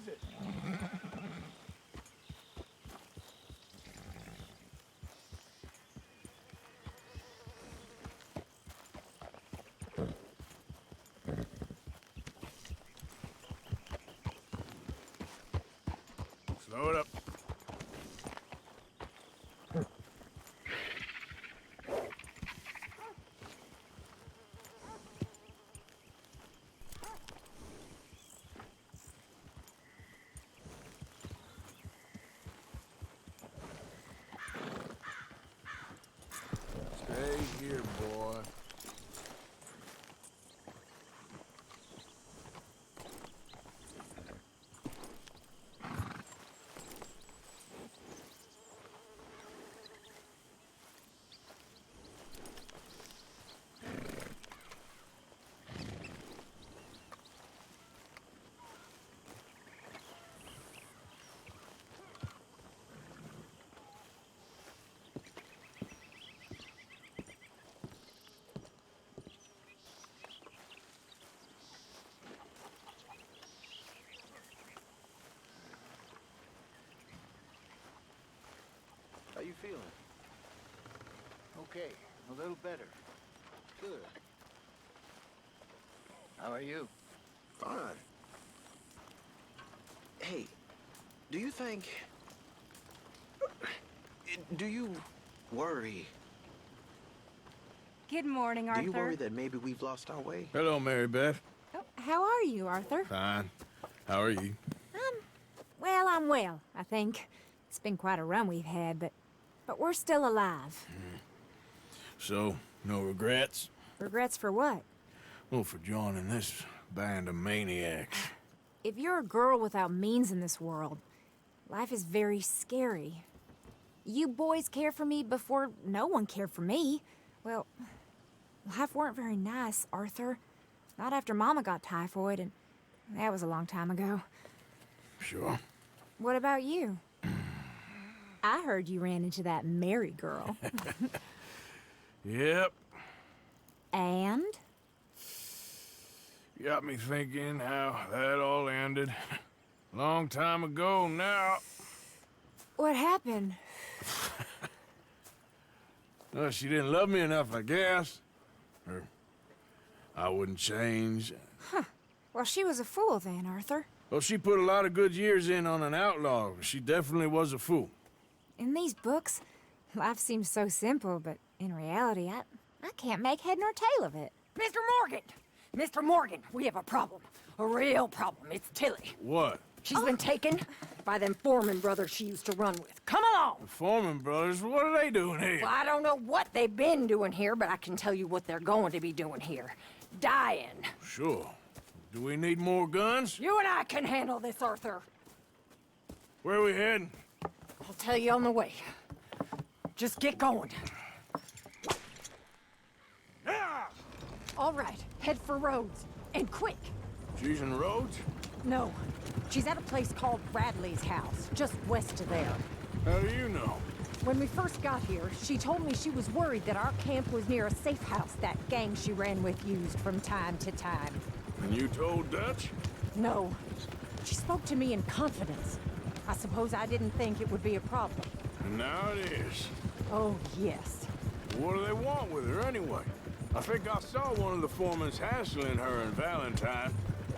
is it? Slow it up. Stay here, boy. How you feeling? Okay, a little better. Good. How are you? Fine. Hey, do you think... Do you worry? Good morning, Arthur. Do you worry that maybe we've lost our way? Hello, Mary Beth. Oh, how are you, Arthur? Fine. How are you? Well, I'm well, I think. It's been quite a run we've had, but we're still alive. So, no regrets? Regrets for what? Well, for joining this band of maniacs. If you're a girl without means in this world, life is very scary. You boys cared for me before no one cared for me. Well, life weren't very nice, Arthur. Not after Mama got typhoid, and that was a long time ago. Sure. What about you? I heard you ran into that Mary girl. Yep. And? Got me thinking how that all ended. Long time ago now. What happened? Well, she didn't love me enough, I guess. Or I wouldn't change. Well, she was a fool then, Arthur. Well, she put a lot of good years in on an outlaw. She definitely was a fool. In these books, life seems so simple, but in reality, I can't make head nor tail of it. Mr. Morgan! Mr. Morgan, we have a problem. A real problem. It's Tilly. What? She's been taken by them Foreman brothers she used to run with. Come along! The Foreman brothers? What are they doing here? Well, I don't know what they've been doing here, but I can tell you what they're going to be doing here. Dying. Sure. Do we need more guns? You and I can handle this, Arthur. Where are we heading? I'll tell you on the way. Just get going. All right, head for Rhodes. And quick. She's in Rhodes? No, she's at a place called Bradley's house, just west of there. How do you know? When we first got here, she told me she was worried that our camp was near a safe house that gang she ran with used from time to time. And you told Dutch? No. She spoke to me in confidence. I suppose I didn't think it would be a problem. And now it is. Oh, yes. What do they want with her anyway? I think I saw one of the foremans hassling her and Valentine.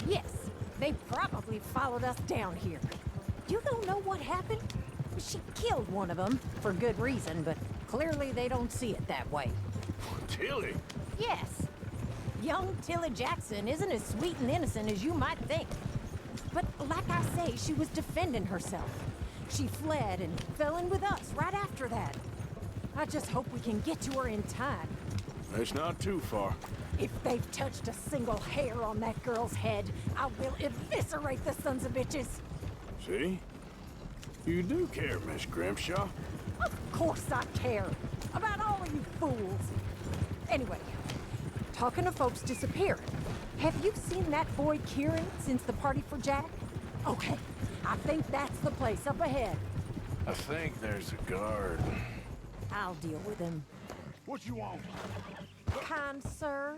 Yes, they probably followed us down here. You don't know what happened? She killed one of them, for good reason, but clearly they don't see it that way. Tilly? Yes. Young Tilly Jackson isn't as sweet and innocent as you might think. But like I say, she was defending herself. She fled and fell in with us right after that. I just hope we can get to her in time. It's not too far. If they've touched a single hair on that girl's head, I will eviscerate the sons of bitches. See? You do care, Miss Grimshaw. Of course I care. About all of you fools. Anyway, talking of folks disappearing, have you seen that boy Kieran since the party for Jack? Okay, I think that's the place up ahead. I think there's a guard. I'll deal with him. What you want? Kind sir,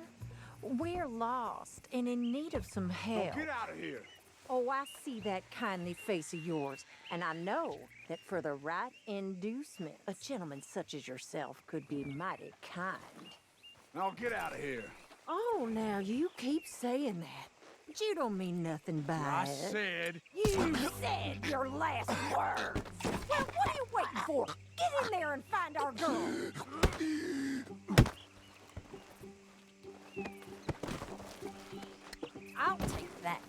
we're lost and in need of some help. Get out of here. Oh, I see that kindly face of yours, and I know that for the right inducement, a gentleman such as yourself could be mighty kind. Now get out of here. Oh, now you keep saying that. But you don't mean nothing by I it. said... You said your last words. Well, what are you waiting for? Get in there and find our girl. I'll take that.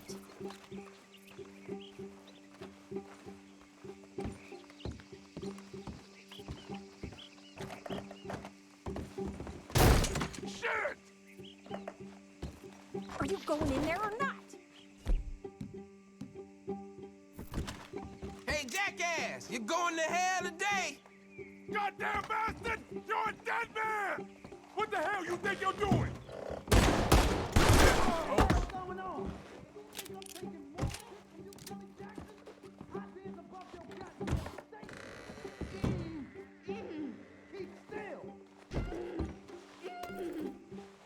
Shit! Are you going in there or not? Hey, jackass! You're going to hell today! Goddamn bastard! You're a dead man! What the hell you think you're doing?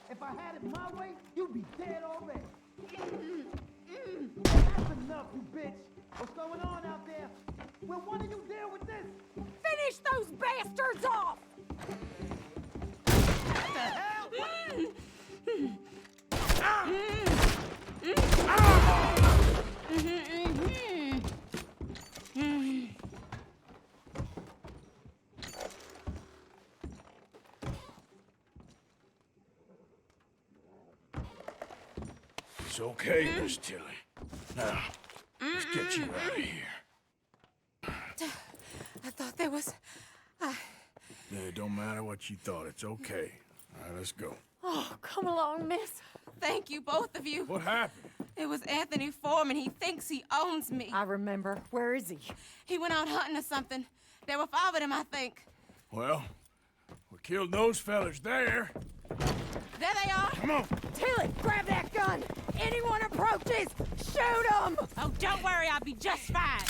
If I had it my way, you'd be dead already. That's enough, you bitch. What's going on out there? Will one of you deal with this? Finish those bastards off! What the hell? It's okay, Miss Tilly. Now, let's get you out of here. I thought there was... Yeah, it don't matter what you thought. It's okay. All right, let's go. Oh, come along, miss. Thank you, both of you. What happened? It was Anthony Foreman. He thinks he owns me. I remember. Where is he? He went out hunting or something. There were 5 of them, I think. Well, we killed those fellas there. There they are. Come on. Tilly, grab that gun! Anyone approaches, shoot them! Oh, don't worry. I'll be just fine.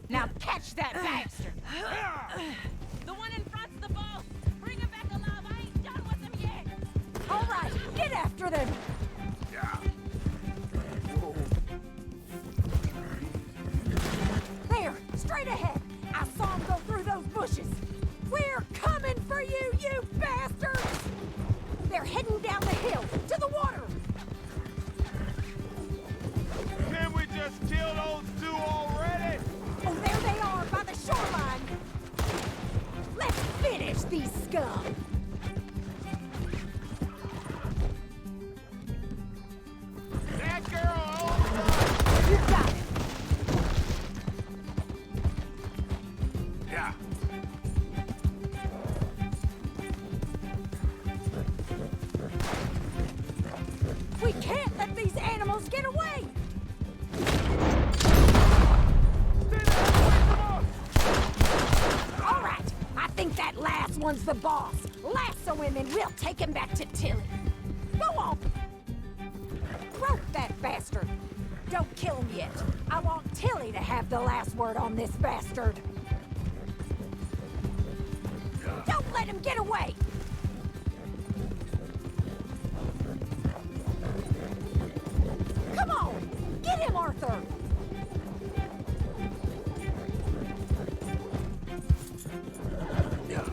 Now catch that bastard! The one in front's the boss. Bring him back alive. I ain't done with him yet. All right, get after them! Yeah. There, straight ahead. I saw him go through those bushes. We're coming for you, you bastards! They're heading down the hill, to the water! Can't we just kill those 2 already? Oh, there they are, by the shoreline! Let's finish these scum! That girl! You got it! Yeah. We can't let these animals get away! All right, I think that last one's the boss. Lasso him and we'll take him back to Tilly. Go on! Rope that bastard! Don't kill him yet. I want Tilly to have the last word on this bastard. Don't let him get away! Come on! Get him, Arthur! Yeah.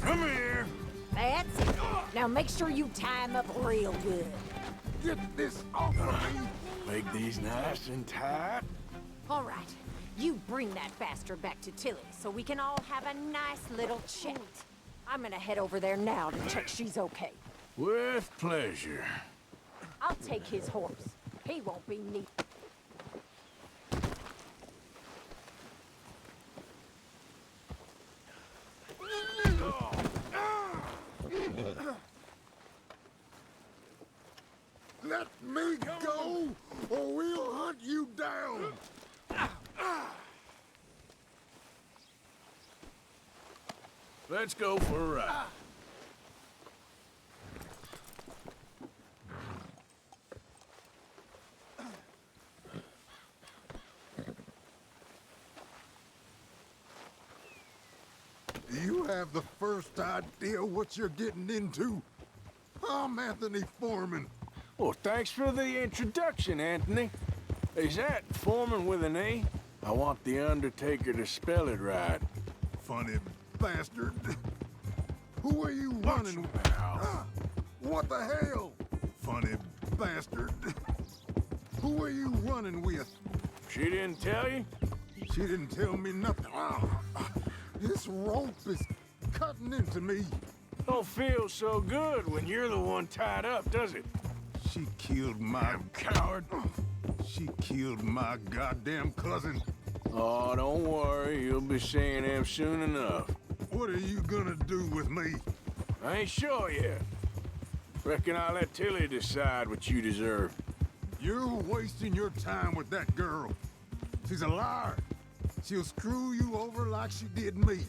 Come here. That's it. Now make sure you tie him up real good. Get this off of me. Make these nice and tight. All right. You bring that bastard back to Tilly so we can all have a nice little chat. I'm gonna head over there now to check she's okay. With pleasure. I'll take his horse. He won't be neat. Let me go, or we'll hunt you down. Let's go for a ride. worst idea what you're getting into? I'm Anthony Foreman. Well, thanks for the introduction, Anthony. Is that Foreman with an E? I want the Undertaker to spell it right. Funny bastard. Who are you running with? Ah, what the hell? Funny bastard. Who are you running with? She didn't tell you? She didn't tell me nothing. Ah, this rope is cutting into me. Don't feel so good when you're the one tied up, does it? She killed my Coward. She killed my goddamn cousin. Oh, don't worry. You'll be seeing him soon enough. What are you gonna do with me? I ain't sure yet. Reckon I'll let Tilly decide what you deserve. You're wasting your time with that girl. She's a liar. She'll screw you over like she did me.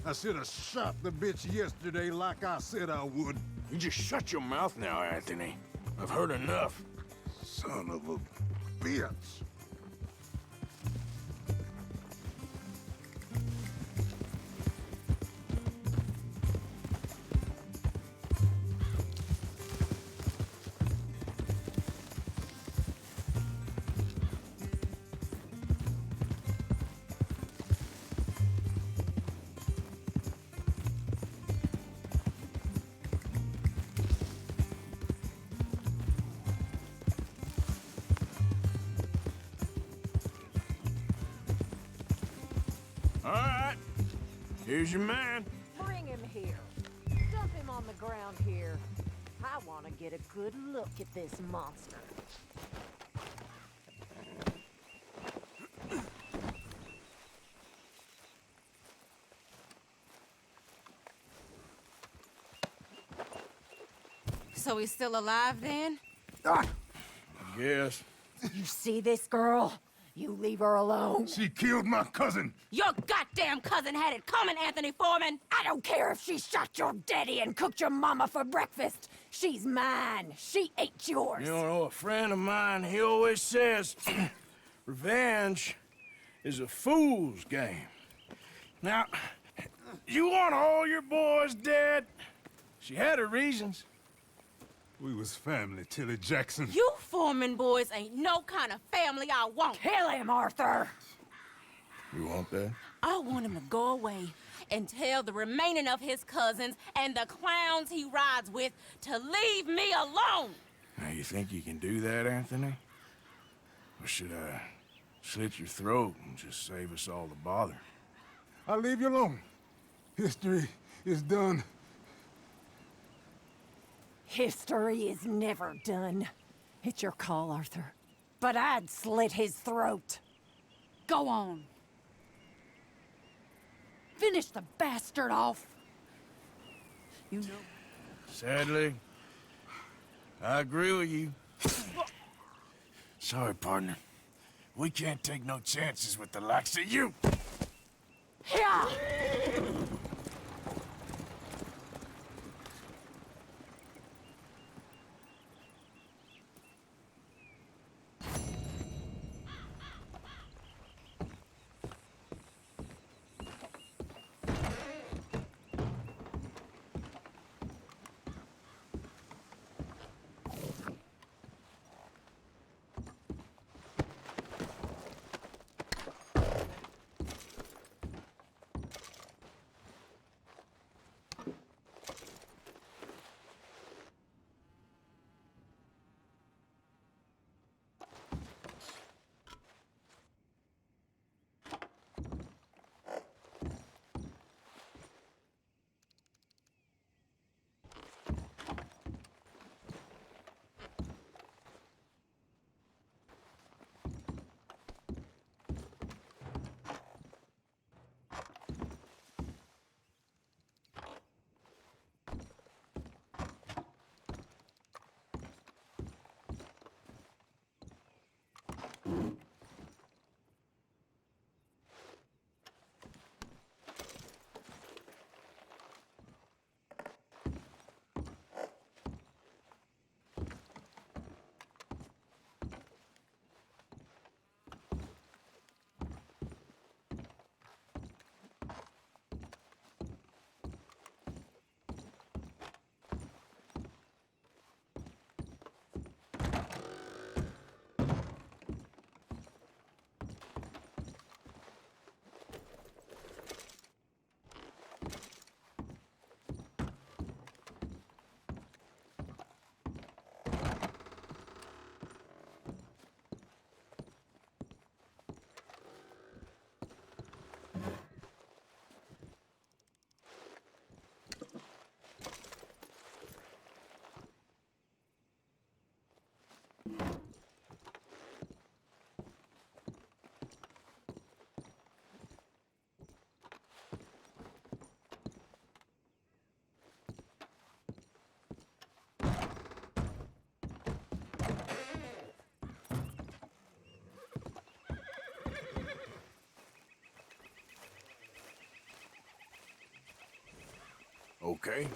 I should have shot the bitch yesterday like I said I would. You just shut your mouth now, Anthony. I've heard enough. Son of a bitch. All right. Here's your man. Bring him here. Dump him on the ground here. I want to get a good look at this monster. So he's still alive then? Yes. You see this girl? You leave her alone. She killed my cousin. Your goddamn cousin had it coming, Anthony Foreman! I don't care if she shot your daddy and cooked your mama for breakfast. She's mine. She ate yours. You know, a friend of mine, he always says, revenge is a fool's game. Now, you want all your boys dead? She had her reasons. We was family, Tilly Jackson. You Foreman boys ain't no kind of family I want. Kill him, Arthur. You want that? I want him to go away and tell the remaining of his cousins and the clowns he rides with to leave me alone. Now, you think you can do that, Anthony? Or should I slit your throat and just save us all the bother? I'll leave you alone. History is done. History is never done. It's your call, Arthur. But I'd slit his throat. Go on. Finish the bastard off. You know. Sadly, I agree with you. Sorry, partner. We can't take no chances with the likes of you. Yeah. Okay.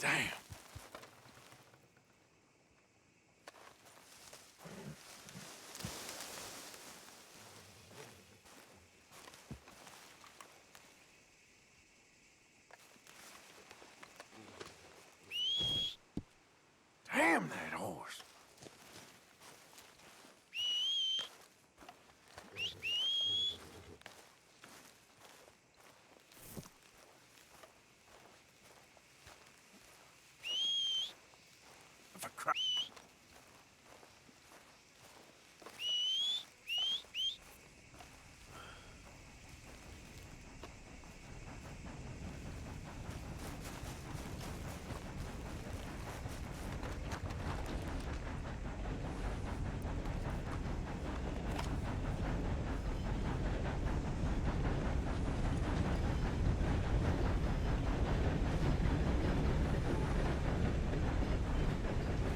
Damn. Damn that horse. For Christ.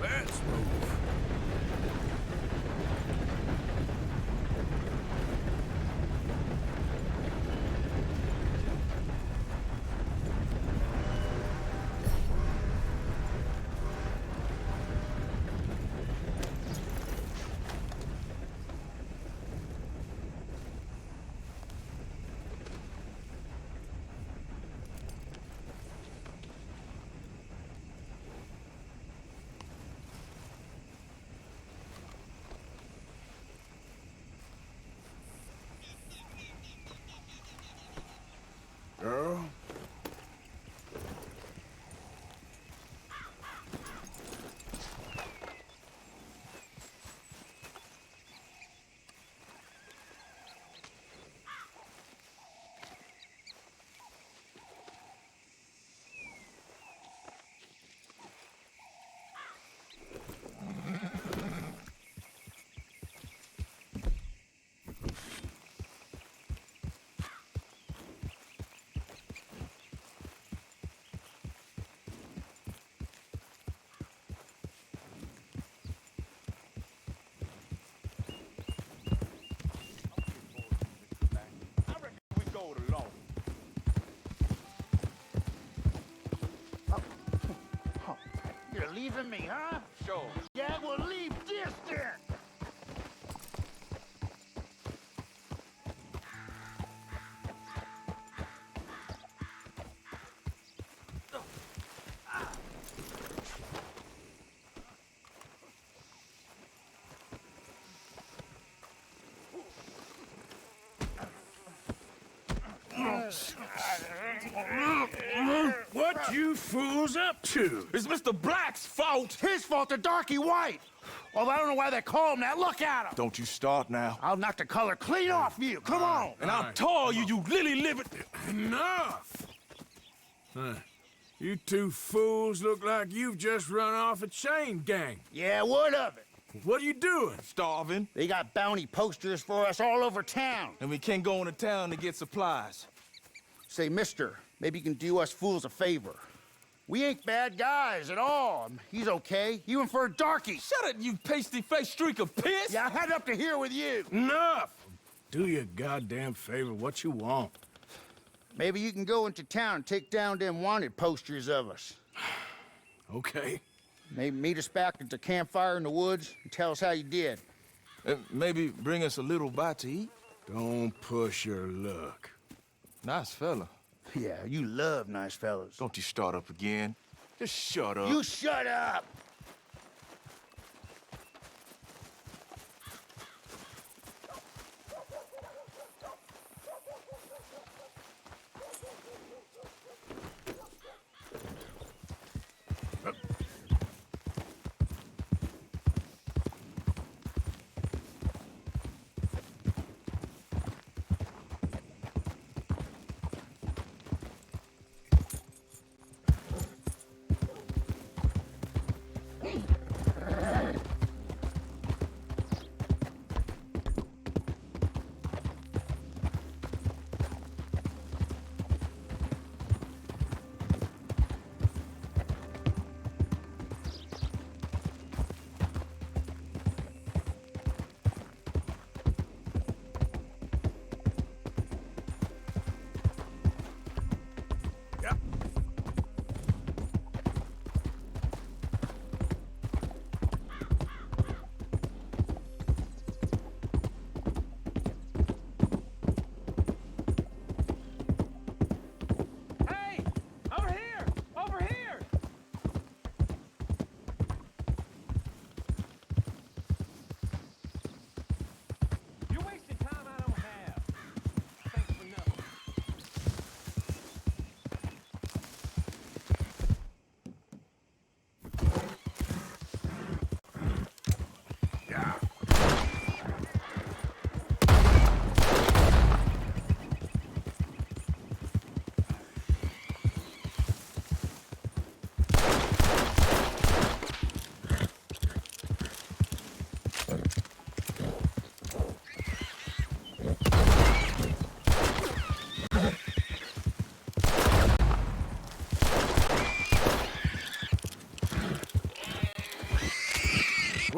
Let's move. Girl. You're leaving me, huh? Sure. Yeah, well, leave this then. What you fools up to? It's Mr. Black's fault. His fault, the darky white. Although I don't know why they call him that. Look at him. Don't you start now. I'll knock the color clean off you. Come on. And I'll tar you, you lily-livered... Enough! Huh. You two fools look like you've just run off a chain gang. Yeah, what of it? What are you doing? Starving. They got bounty posters for us all over town. And we can't go into town to get supplies. Say, mister, maybe you can do us fools a favor. We ain't bad guys at all. He's okay. Even for a darky. Shut it, you pasty-faced streak of piss! Yeah, I had up to here with you. Enough! Do your goddamn favor what you want. Maybe you can go into town and take down them wanted posters of us. Okay. Maybe meet us back at the campfire in the woods and tell us how you did. Maybe bring us a little bite to eat. Don't push your luck. Nice fella. Yeah, you love nice fellas. Don't you start up again. Just shut up. You shut up!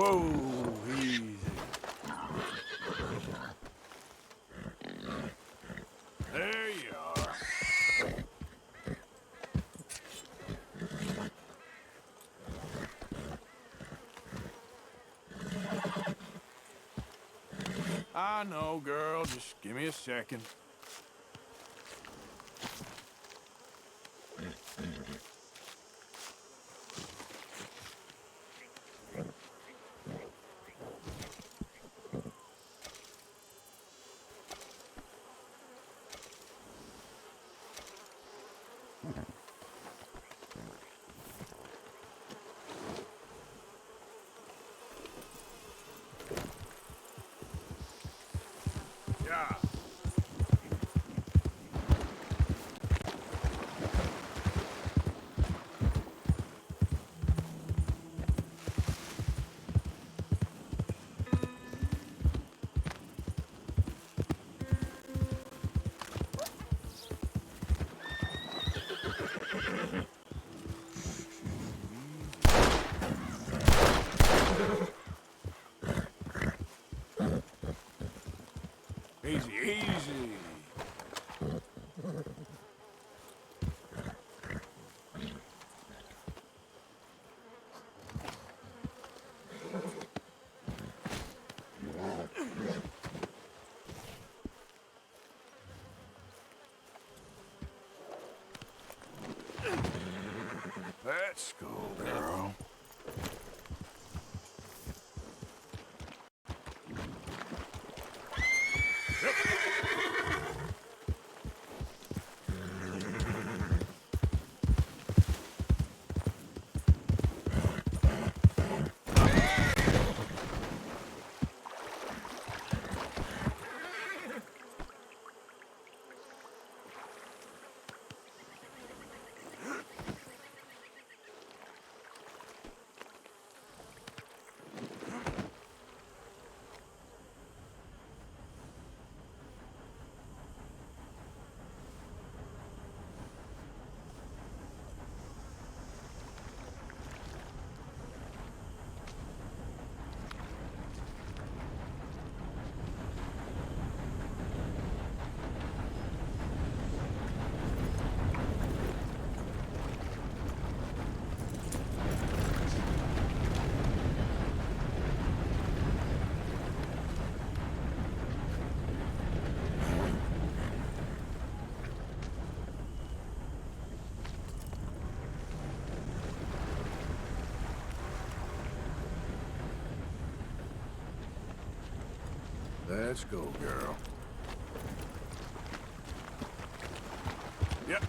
Whoa, easy. There you are. I know, girl. Just give me a second. Yeah. Easy, easy. Let's go, girl. Let's go, girl. Yep.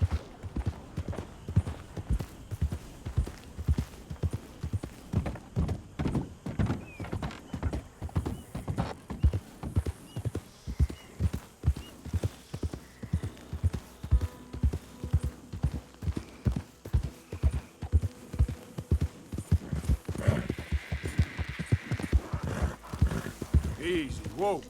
Easy. Whoa.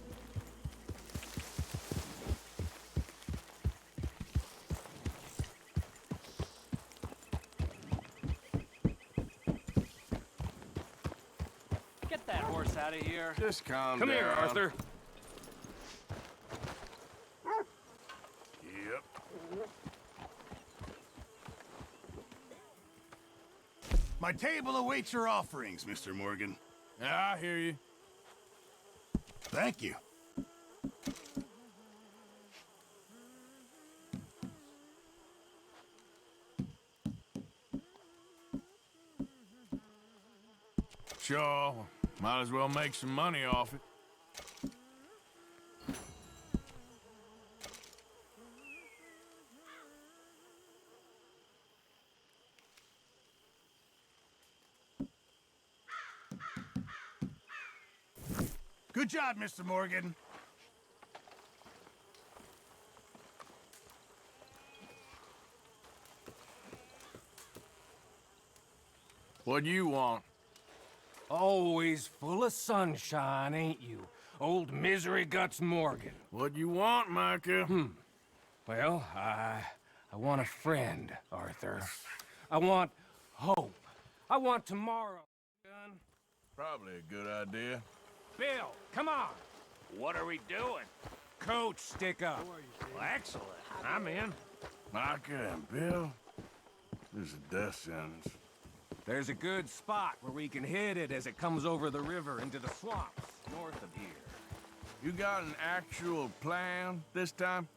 Get that horse out of here. Just calm Come down. here, Arthur. Yep. My table awaits your offerings, Mr. Morgan. I hear you. Thank you. Sure. Might as well make some money off it. Good job, Mr. Morgan. What do you want? Always full of sunshine, ain't you? Old Misery Guts Morgan. What do you want, Micah? Well, I want a friend, Arthur. I want hope. I want tomorrow. Gun. Probably a good idea. Bill, come on. What are we doing? Coach, stick up. Well, excellent. I'm in. Micah and Bill, this is a death sentence. There's a good spot where we can hit it as it comes over the river into the swamps north of here. You got an actual plan this time?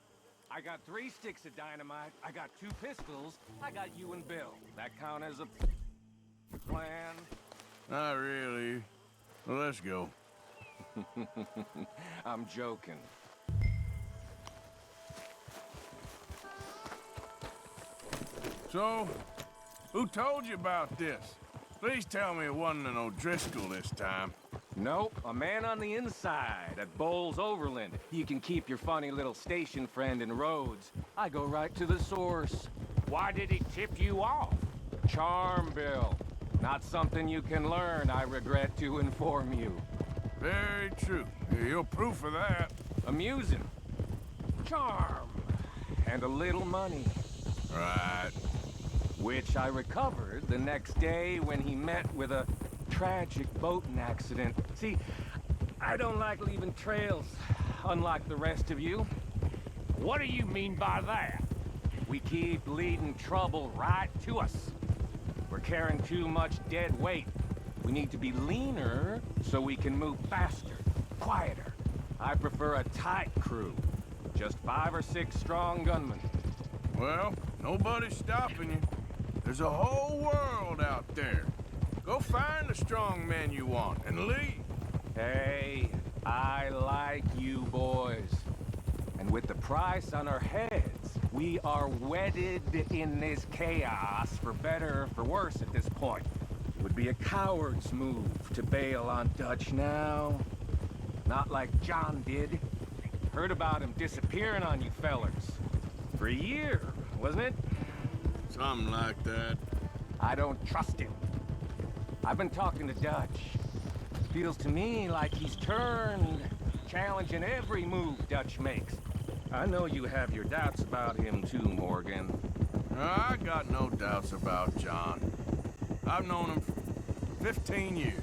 I got 3 sticks of dynamite, I got 2 pistols, I got you and Bill. That count as a plan? Not really. Well, let's go. I'm joking. So, who told you about this? Please tell me it wasn't an O'Driscoll this time. Nope, a man on the inside at Bowles Overland. You can keep your funny little station friend in Rhodes. I go right to the source. Why did he tip you off? Charm, Bill. Not something you can learn, I regret to inform you. Very true. You're proof of that. Amusing. Charm. And a little money. Right. Which I recovered the next day when he met with a tragic boating accident. See, I don't like leaving trails, unlike the rest of you. What do you mean by that? We keep leading trouble right to us. We're carrying too much dead weight. We need to be leaner so we can move faster, quieter. I prefer a tight crew. Just 5 or 6 strong gunmen. Well, nobody's stopping you. There's a whole world out there. Go find the strong men you want and leave. Hey, I like you boys. And with the price on our heads, we are wedded in this chaos, for better or for worse at this point. It would be a coward's move to bail on Dutch now. Not like John did. Heard about him disappearing on you fellers. For a year, wasn't it? Something like that. I don't trust him. I've been talking to Dutch. Feels to me like he's turned, challenging every move Dutch makes. I know you have your doubts about him too, Morgan. I got no doubts about John. I've known him for 15 years.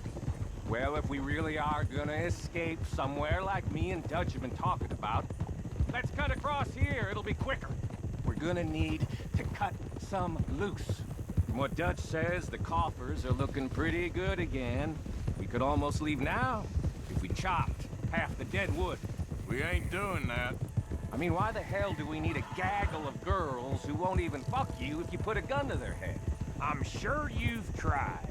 Well, if we really are gonna escape somewhere like me and Dutch have been talking about, let's cut across here, it'll be quicker. We're gonna need to cut some loose. From what Dutch says, the coffers are looking pretty good again. We could almost leave now if we chopped half the dead wood. We ain't doing that. I mean, why the hell do we need a gaggle of girls who won't even fuck you if you put a gun to their head? I'm sure you've tried.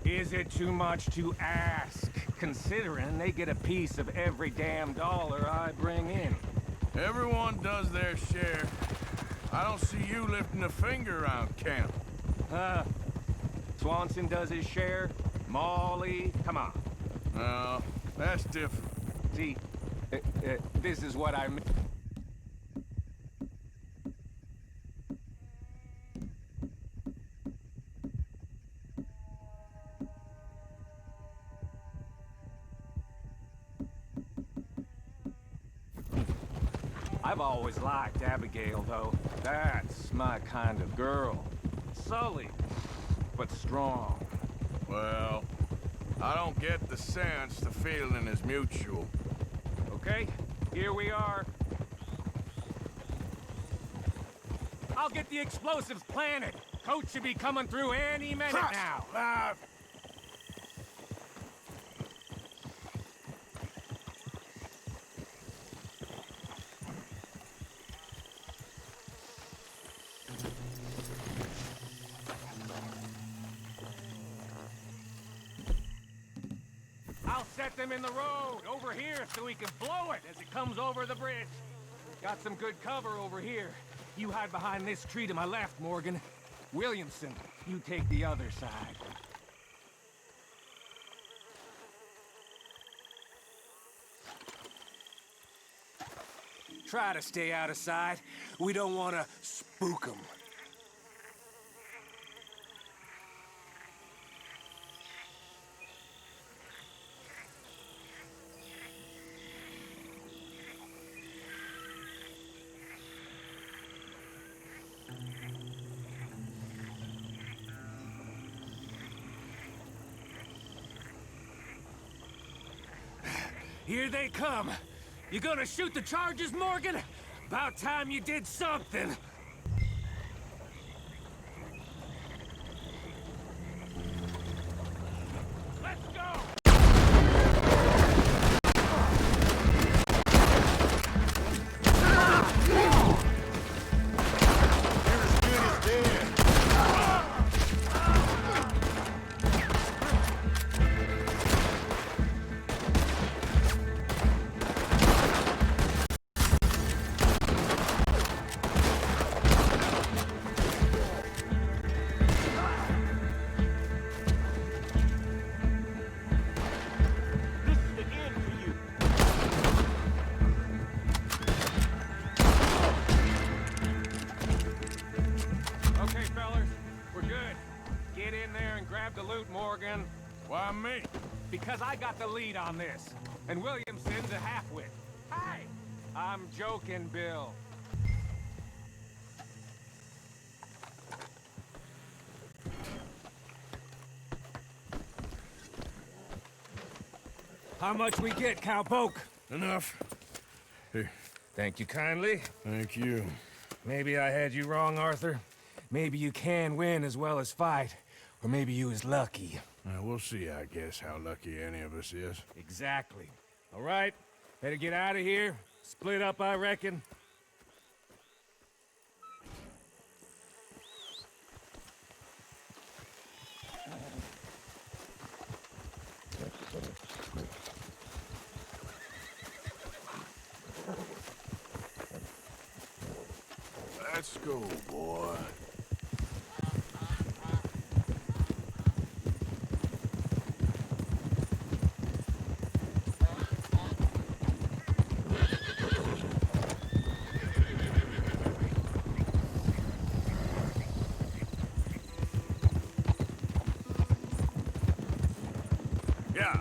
Is it too much to ask, considering they get a piece of every damn dollar I bring in? Everyone does their share. I don't see you lifting a finger around camp. Swanson does his share. Molly, come on. No, that's different. See, this is what I mean. I've always liked Abigail, though. That's my kind of girl. Sully, but strong. Well, I don't get the sense the feeling is mutual. Okay, here we are. I'll get the explosives planted. Coach should be coming through any minute now. I'll set them in the road over here so we can blow it as it comes over the bridge. Got some good cover over here. You hide behind this tree to my left, Morgan. Williamson, you take the other side. Try to stay out of sight. We don't want to spook them. Here they come. You gonna shoot the charges, Morgan? About time you did something. Let's go! Okay, fellas, we're good. Get in there and grab the loot, Morgan. Why me? Because I got the lead on this. And Williamson's a halfwit. Hi! I'm joking, Bill. How much we get, cowpoke? Enough. Here, Thank you kindly. thank you. Maybe I had you wrong, Arthur. Maybe you can win as well as fight. Or maybe you was lucky. We'll see, I guess, how lucky any of us is. Exactly. All right, better get out of here. Split up, I reckon. Let's go, boy. Yeah.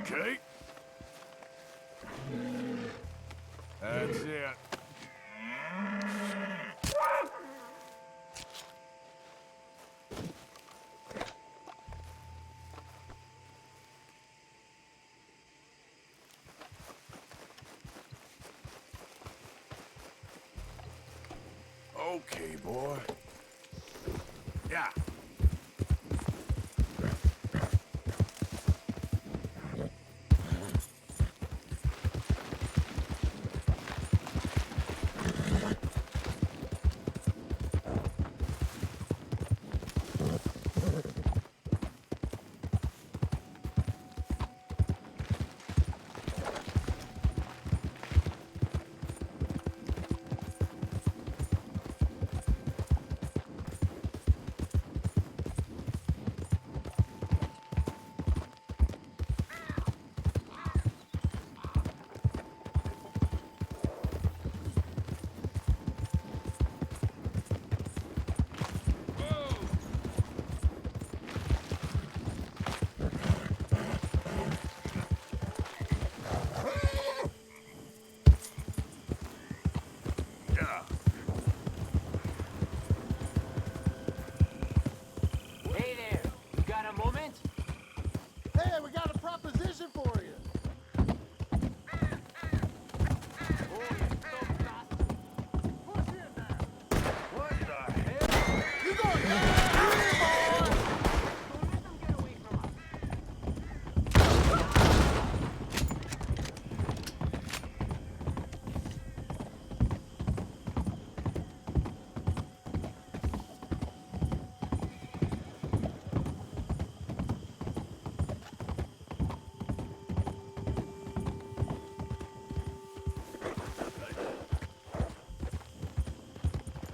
Okay. That's it. Okay, boy. Yeah.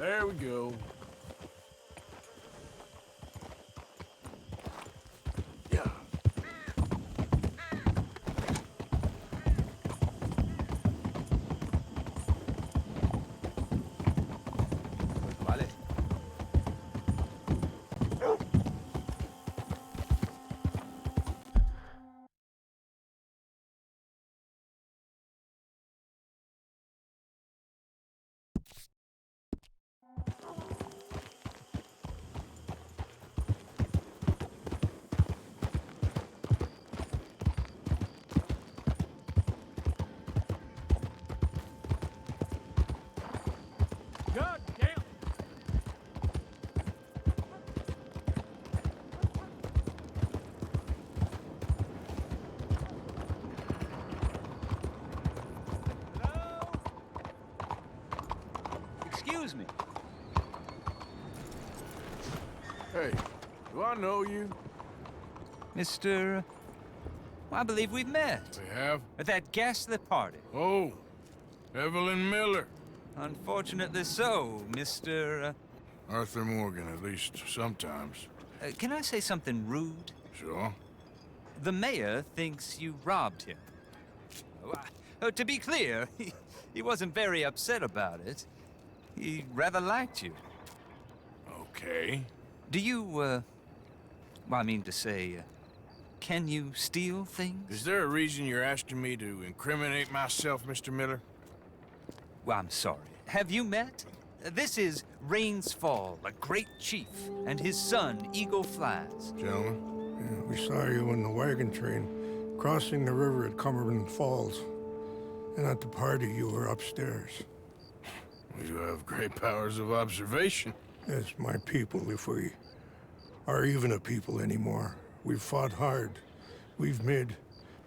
There we go. Yeah. Vale. God damn! Excuse me. Hey, do I know you? Mr. I believe we've met. We have? At that ghastly party. Oh, Evelyn Miller. Unfortunately so, Mr. Arthur Morgan, at least sometimes. Can I say something rude? Sure. The mayor thinks you robbed him. To be clear, he wasn't very upset about it. He rather liked you. Okay. Do you, well, I mean to say, can you steal things? Is there a reason you're asking me to incriminate myself, Mr. Miller? Well, I'm sorry. Have you met? This is Rains Fall, a great chief, and his son, Eagle Flies. Gentlemen? Yeah, we saw you in the wagon train, crossing the river at Cumberland Falls. And at the party, you were upstairs. You have great powers of observation. Yes, my people, if we are even a people anymore. We've fought hard. We've made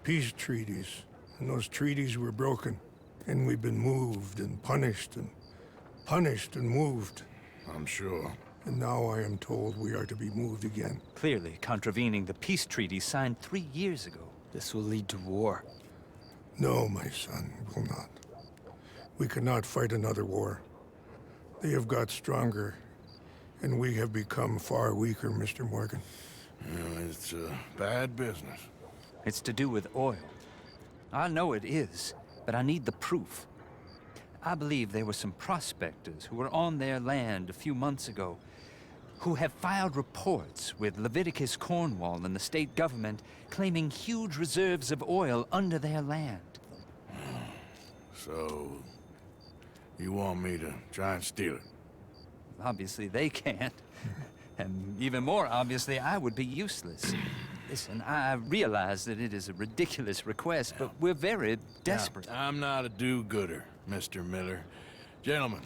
peace treaties, and those treaties were broken. And we've been moved and punished and moved. I'm sure. And now I am told we are to be moved again. Clearly contravening the peace treaty signed 3 years ago. This will lead to war. No, my son, it will not. We cannot fight another war. They have got stronger, and we have become far weaker, Mr. Morgan. It's a bad business. It's to do with oil. I know it is, but I need the proof. I believe there were some prospectors who were on their land a few months ago who have filed reports with Leviticus Cornwall and the state government claiming huge reserves of oil under their land. So, you want me to try and steal it? Obviously they can't. And even more obviously, I would be useless. Listen, I realize that it is a ridiculous request, but we're very desperate. Now, I'm not a do-gooder, Mr. Miller. Gentlemen,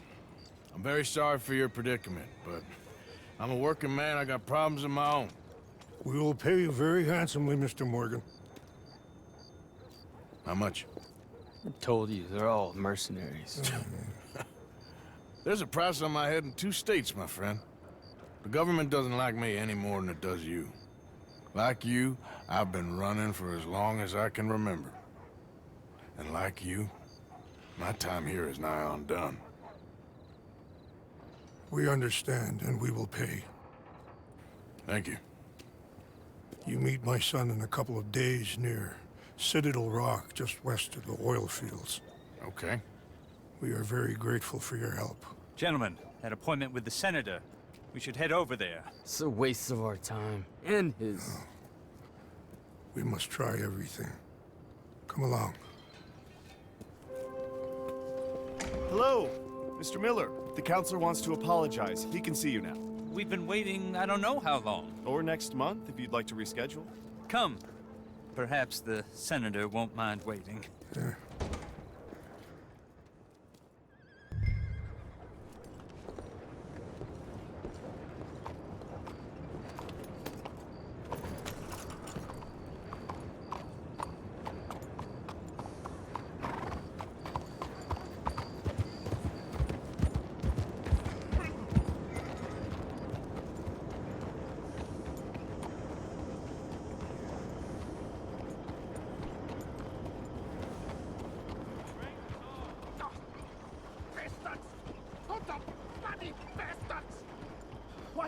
I'm very sorry for your predicament, but I'm a working man. I got problems of my own. We will pay you very handsomely, Mr. Morgan. How much? I told you, they're all mercenaries. There's a price on my head in 2 states, my friend. The government doesn't like me any more than it does you. Like you, I've been running for as long as I can remember. And like you, my time here is nigh undone. We understand, and we will pay. Thank you. You meet my son in a couple of days near Citadel Rock, just west of the oil fields. Okay. We are very grateful for your help. Gentlemen, that appointment with the senator. We should head over there. It's a waste of our time. And his. Oh. We must try everything. Come along. Hello, Mr. Miller. The counselor wants to apologize. He can see you now. We've been waiting I don't know how long. Or next month, if you'd like to reschedule. Come. Perhaps the senator won't mind waiting. Yeah.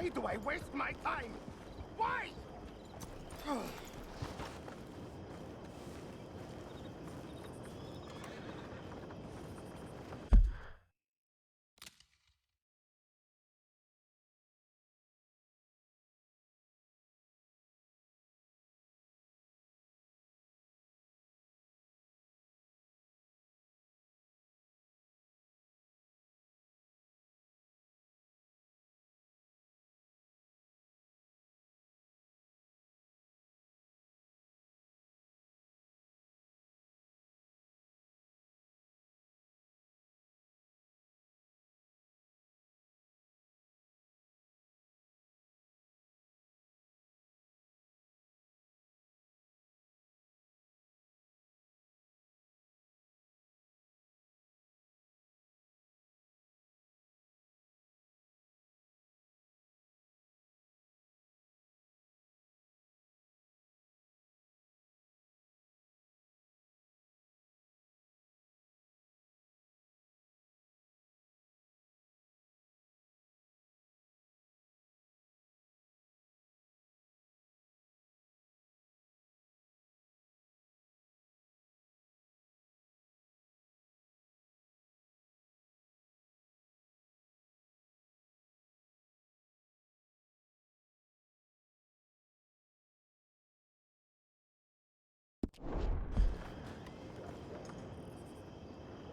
Why do I waste my time? Why?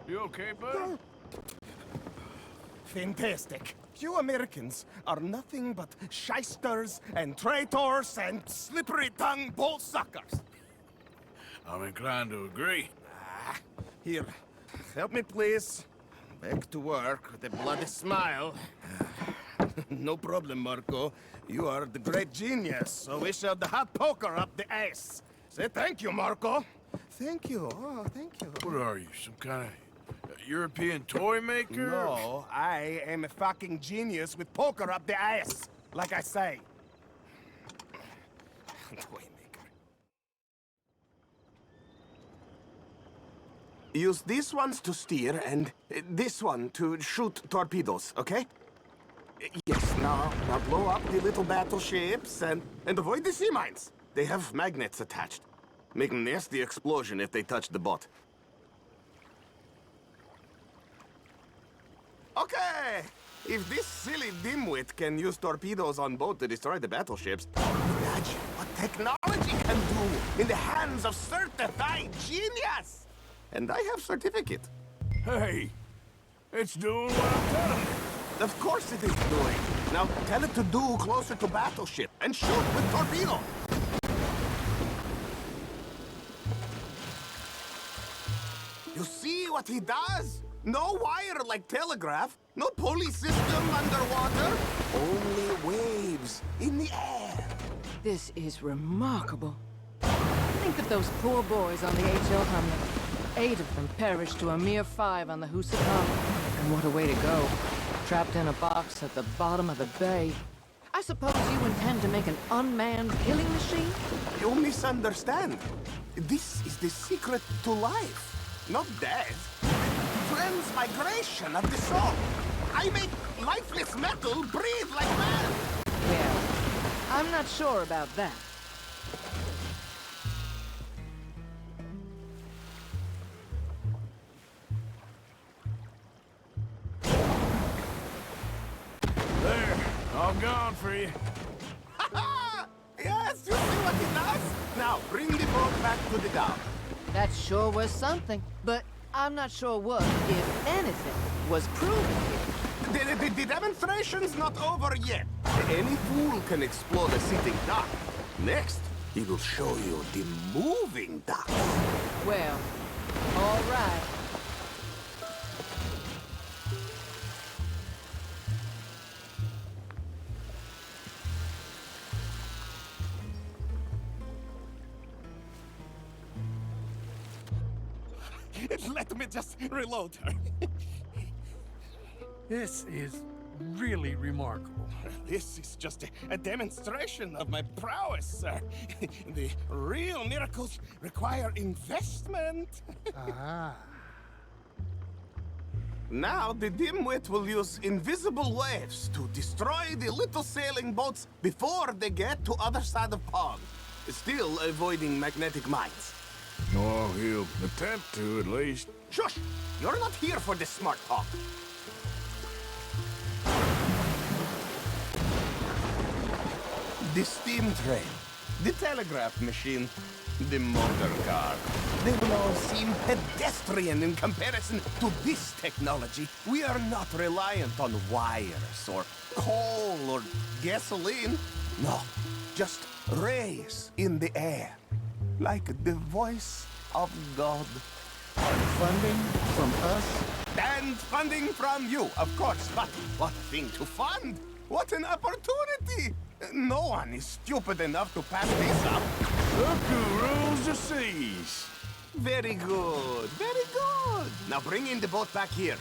You okay, bud? Fantastic. You Americans are nothing but shysters and traitors and slippery-tongued bull suckers. I'm inclined to agree. Here, help me, please. Back to work with a bloody smile. No problem, Marco. You are the great genius, so we shall the hot poker up the ass. Say thank you, Marco. Thank you. Oh, thank you. What are you, some kind of European toy maker? No, I am a fucking genius with poker up the ass, like I say. Toy maker. Use these ones to steer and this one to shoot torpedoes, okay? Yes, now blow up the little battleships and avoid the sea mines. They have magnets attached. Make a nasty explosion if they touch the boat. Okay! If this silly dimwit can use torpedoes on boat to destroy the battleships, imagine what technology can do in the hands of certified genius! And I have certificate. Hey, it's doing what I'm telling it. Of course it is doing. Now tell it to do closer to battleship and shoot with torpedo. You see what he does? No wire like telegraph, no pulley system underwater, only waves in the air. This is remarkable. Think of those poor boys on the H.L. Hamlet. 8 of them perished to a mere 5 on the Housatonic. And what a way to go. Trapped in a box at the bottom of the bay. I suppose you intend to make an unmanned killing machine? You misunderstand. This is the secret to life, not death. Transmigration of the soul. I make lifeless metal breathe like man. Yeah, I'm not sure about that. There, all gone for you. Yes, you see what he does? Now, bring the boat back to the dock. That sure was something, but I'm not sure what, if anything, was proven here. The demonstration's not over yet. Any fool can explode a sitting dock. Next, he will show you the moving dock. Well, all right. Let me just reload her. This is really remarkable. This is just a demonstration of my prowess, sir. The real miracles require investment. Ah. Now the dimwit will use invisible waves to destroy the little sailing boats before they get to other side of pond. Still avoiding magnetic mines. Oh, he'll attempt to, at least. Shush! You're not here for this smart talk. The steam train, the telegraph machine, the motor car. They will all seem pedestrian in comparison to this technology. We are not reliant on wires or coal or gasoline. No, just rays in the air, like the voice of God. Funding from us? And funding from you, of course. But what a thing to fund! What an opportunity! No one is stupid enough to pass this up. Look who rules the seas. Very good, very good. Now bring in the boat back here.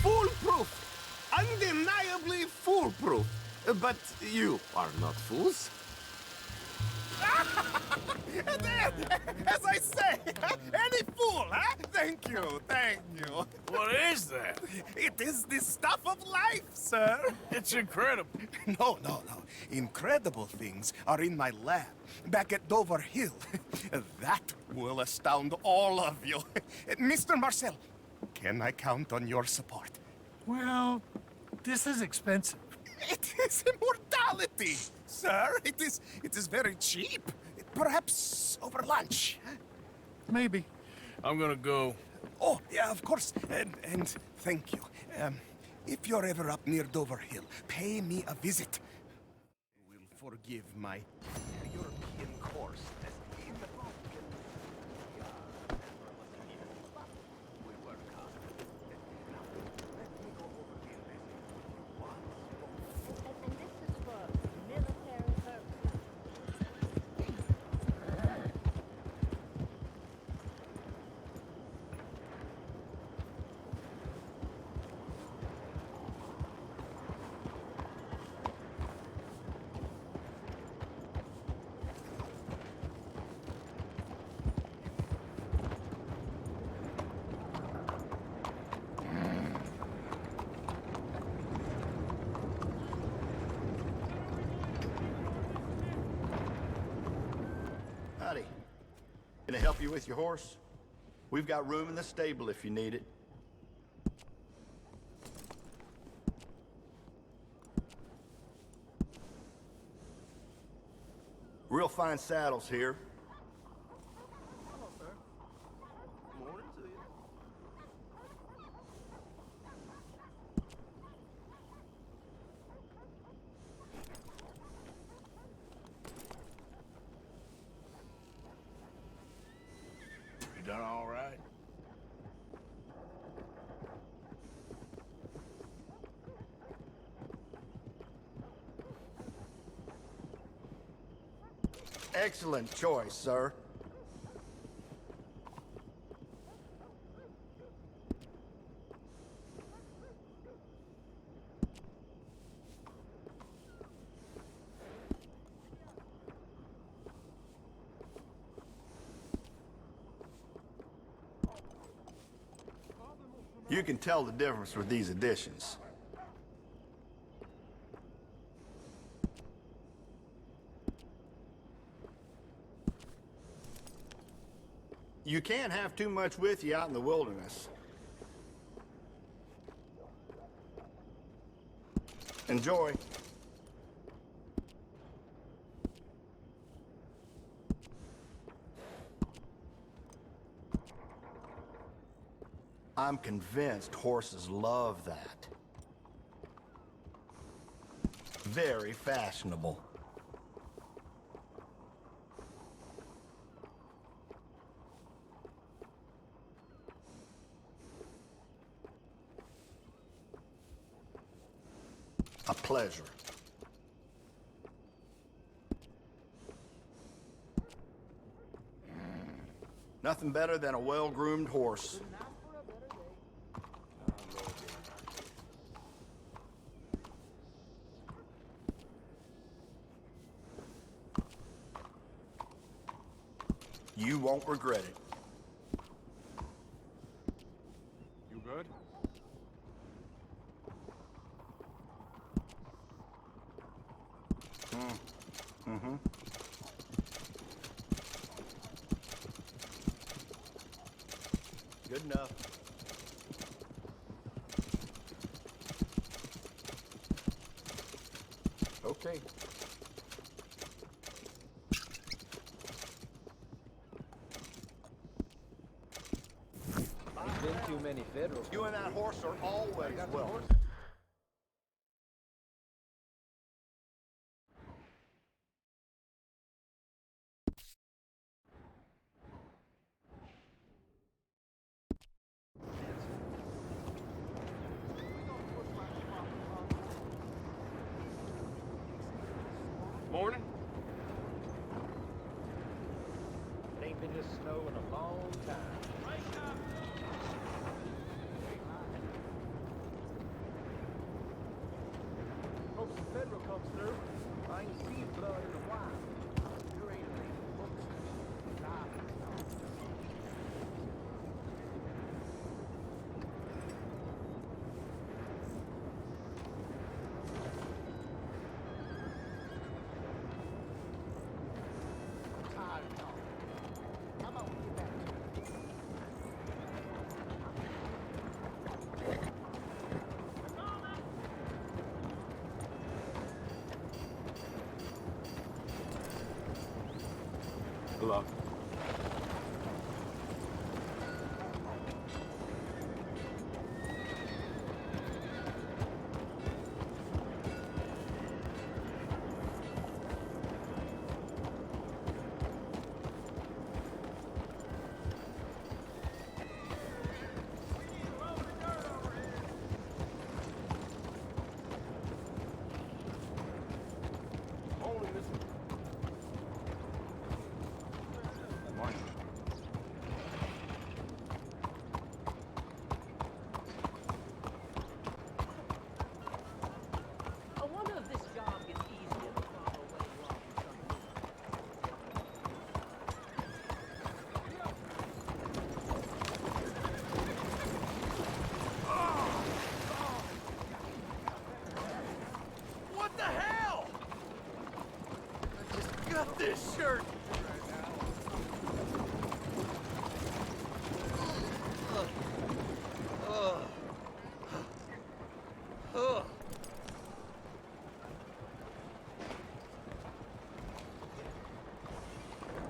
Foolproof. Undeniably foolproof. But you are not fools. As I say, any fool, huh? Thank you, thank you. What is that? It is the stuff of life, sir. It's incredible. No. Incredible things are in my lab, back at Dover Hill. That will astound all of you. Mr. Marcel, can I count on your support? Well, this is expensive. It is immortality, sir. It is very cheap. Perhaps over lunch. Maybe. I'm gonna go. Oh, yeah, of course. And thank you. If you're ever up near Dover Hill, pay me a visit. You will forgive my European course. Howdy. Can I help you with your horse? We've got room in the stable if you need it. Real fine saddles here. Hello, sir. Morning to you. You done all right? Excellent choice, sir. You can tell the difference with these additions. You can't have too much with you out in the wilderness. Enjoy. I'm convinced horses love that. Very fashionable. A pleasure. Nothing better than a well-groomed horse. You won't regret it. You good? Mm-hmm. Good enough. Okay. Ain't been too many federals. You and that horse are always welcome. Morning. It ain't been this snow in a long time. Hope some federal comes through. I ain't seen blood in a while. There ain't a thing books. Good luck. Only this Morning. I wonder if this job gets easier the farther away you are from something. What the hell? I just got this shirt.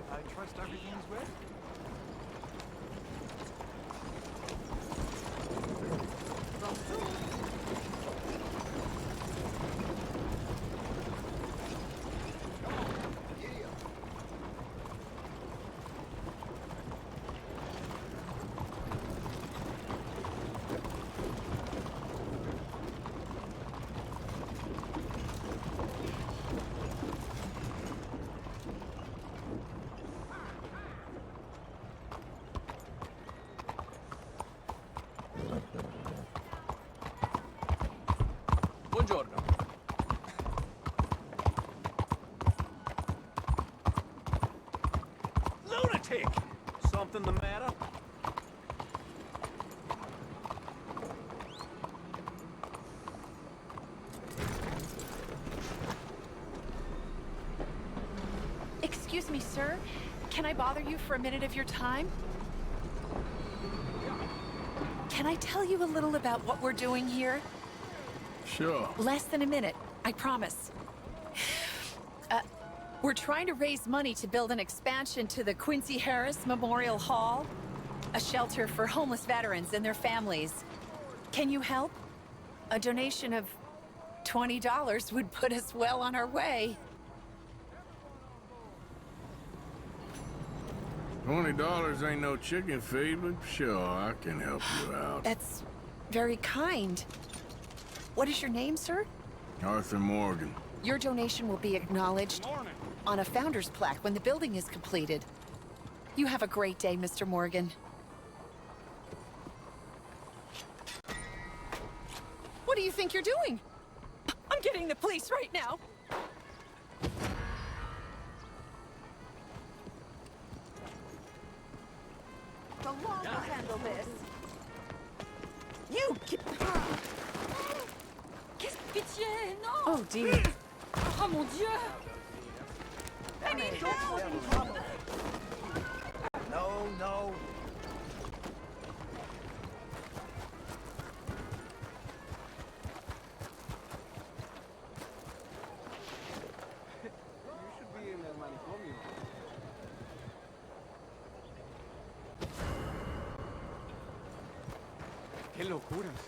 I trust everything's ready. Buongiorno. Lunatic! Something the matter? Excuse me, sir. Can I bother you for a minute of your time? Can I tell you a little about what we're doing here? Sure. Less than a minute, I promise. We're trying to raise money to build an expansion to the Quincy Harris Memorial Hall, a shelter for homeless veterans and their families. Can you help? A donation of $20 would put us well on our way. $20 ain't no chicken feed, but sure, I can help you out. That's very kind. What is your name, sir? Arthur Morgan. Your donation will be acknowledged on a founder's plaque when the building is completed. You have a great day, Mr. Morgan. What do you think you're doing? I'm getting the police right now. The law will handle this. You! Pitié, no! Oh, dear. Oh mon Dieu! I need help! No, no. You should be in el manicomio. ¡Qué locuras!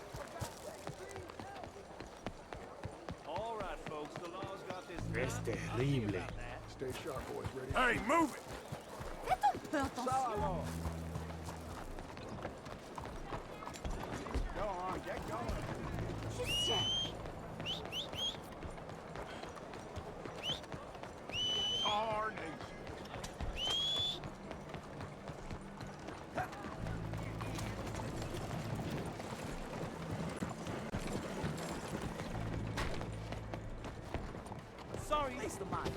All right, folks, the law's got this. Es terrible. Stay sharp, boys. Ready? Hey, move it! Go on, get going. Sorry, it's the mind.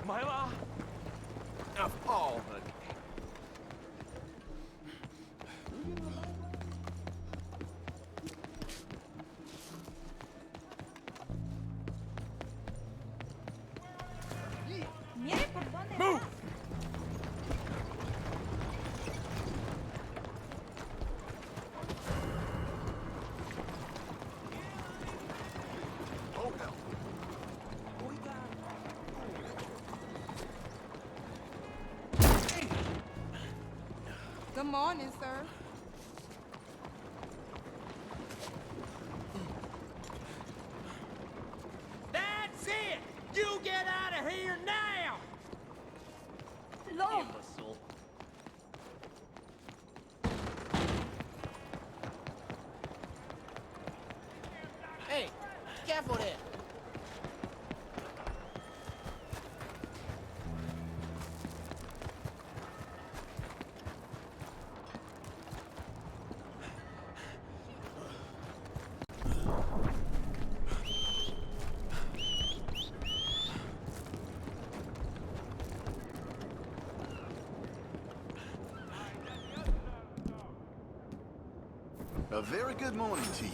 Myla! Of all the... Move! Good morning, sir. That's it! You get out of here now! Lord! Imbecile. Hey, careful there. A very good morning to you.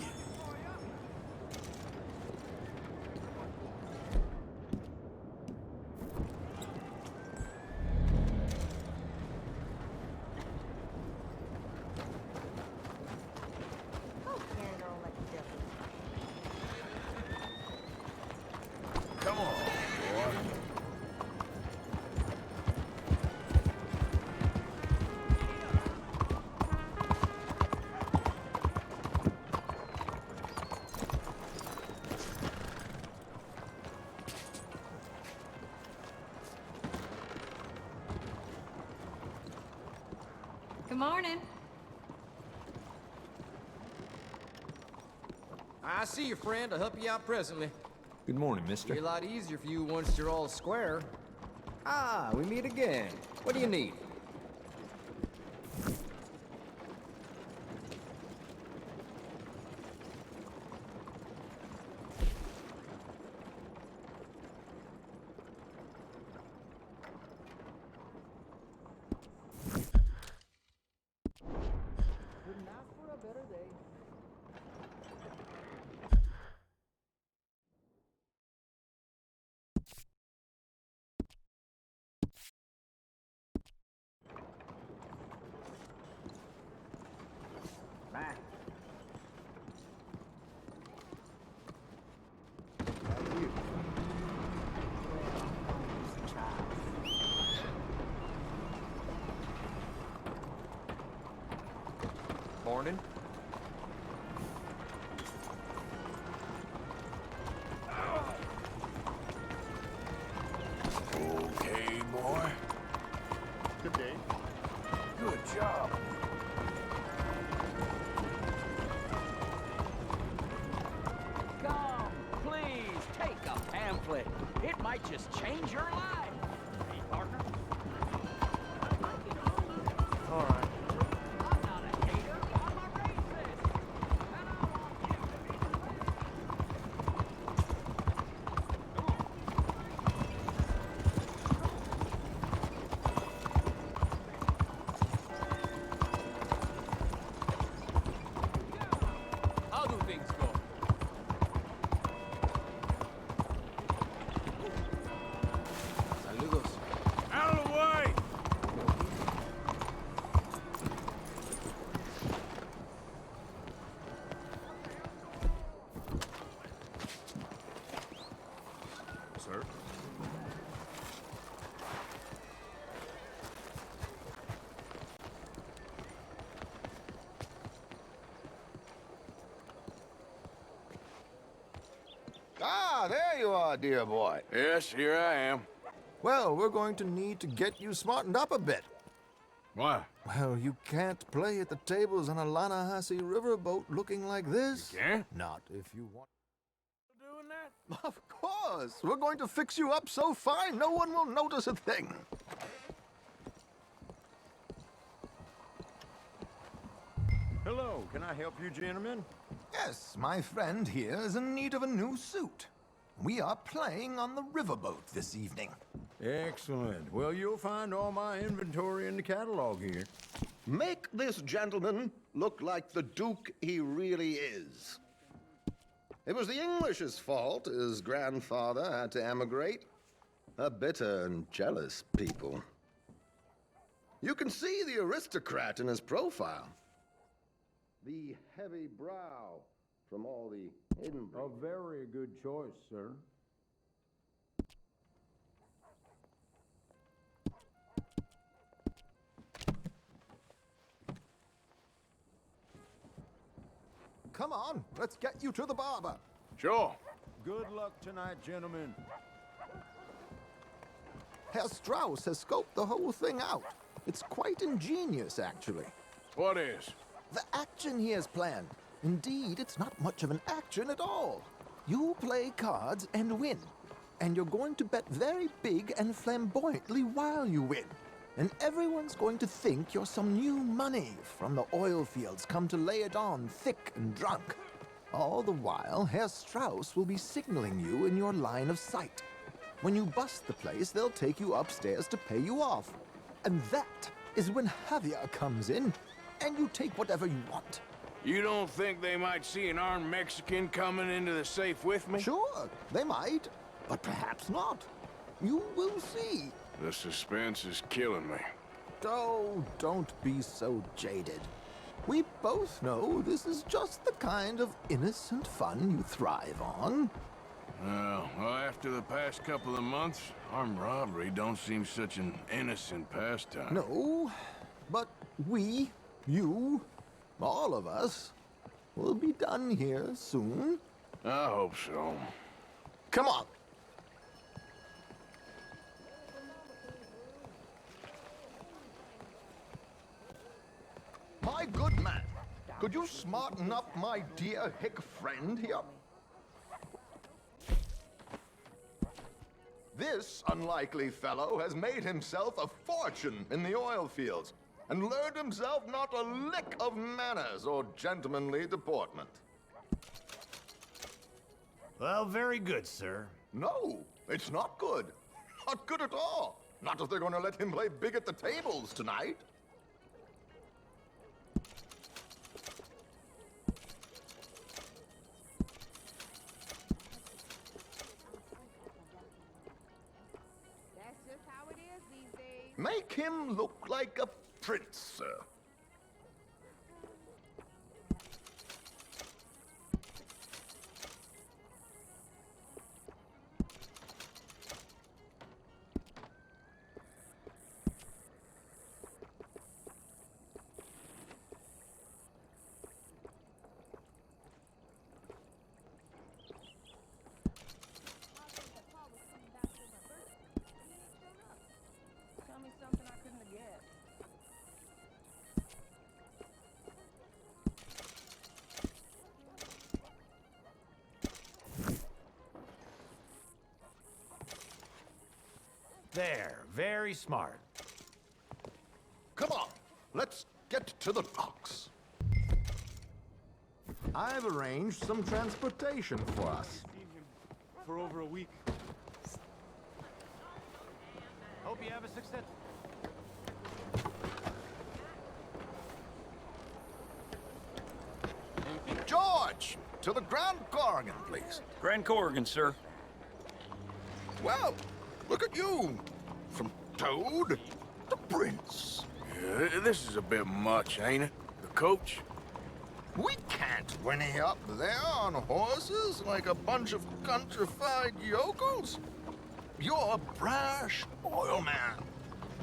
Come on, boy. Good morning. I see you, friend. I'll help you out presently. Good morning, mister. Be a lot easier for you once you're all square. Ah, we meet again. What do you need? Couldn't ask for a better day. Bye. Morning. Okay, boy. There you are, dear boy. Yes, here I am. Well, we're going to need to get you smartened up a bit. Why? Well, you can't play at the tables on a Lannahechee riverboat looking like this. You can't? Not if you want. Doing that? Of course. We're going to fix you up so fine, no one will notice a thing. Hello, can I help you, gentlemen? Yes, my friend here is in need of a new suit. We are playing on the riverboat this evening. Excellent. Well, you'll find all my inventory in the catalog here. Make this gentleman look like the Duke he really is. It was the English's fault his grandfather had to emigrate. A bitter and jealous people. You can see the aristocrat in his profile. The heavy brow from all the hidden... A very good choice, sir. Come on, let's get you to the barber. Sure. Good luck tonight, gentlemen. Herr Strauss has scoped the whole thing out. It's quite ingenious, actually. What is? The action he has planned. Indeed, it's not much of an action at all. You play cards and win. And you're going to bet very big and flamboyantly while you win. And everyone's going to think you're some new money from the oil fields come to lay it on thick and drunk. All the while, Herr Strauss will be signaling you in your line of sight. When you bust the place, they'll take you upstairs to pay you off. And that is when Javier comes in, and you take whatever you want. You don't think they might see an armed Mexican coming into the safe with me? Sure, they might, but perhaps not. You will see. The suspense is killing me. Oh, don't be so jaded. We both know this is just the kind of innocent fun you thrive on. Well, after the past couple of months, armed robbery don't seem such an innocent pastime. No, but we, you, all of us, will be done here soon. I hope so. Come on. My good man, could you smarten up my dear hick friend here? This unlikely fellow has made himself a fortune in the oil fields and learned himself not a lick of manners or gentlemanly deportment. Well, very good, sir. No, it's not good. Not good at all. Not if they're going to let him play big at the tables tonight. Make him look like a prince, sir. There, very smart. Come on, let's get to the docks. I've arranged some transportation for us. For over a week. Hope you have a success. George, to the Grand Corrigan, please. Grand Corrigan, sir. Well, look at you. From Toad to Prince. Yeah, this is a bit much, ain't it? The coach? We can't whinny up there on horses like a bunch of countrified yokels. You're a brash oil man.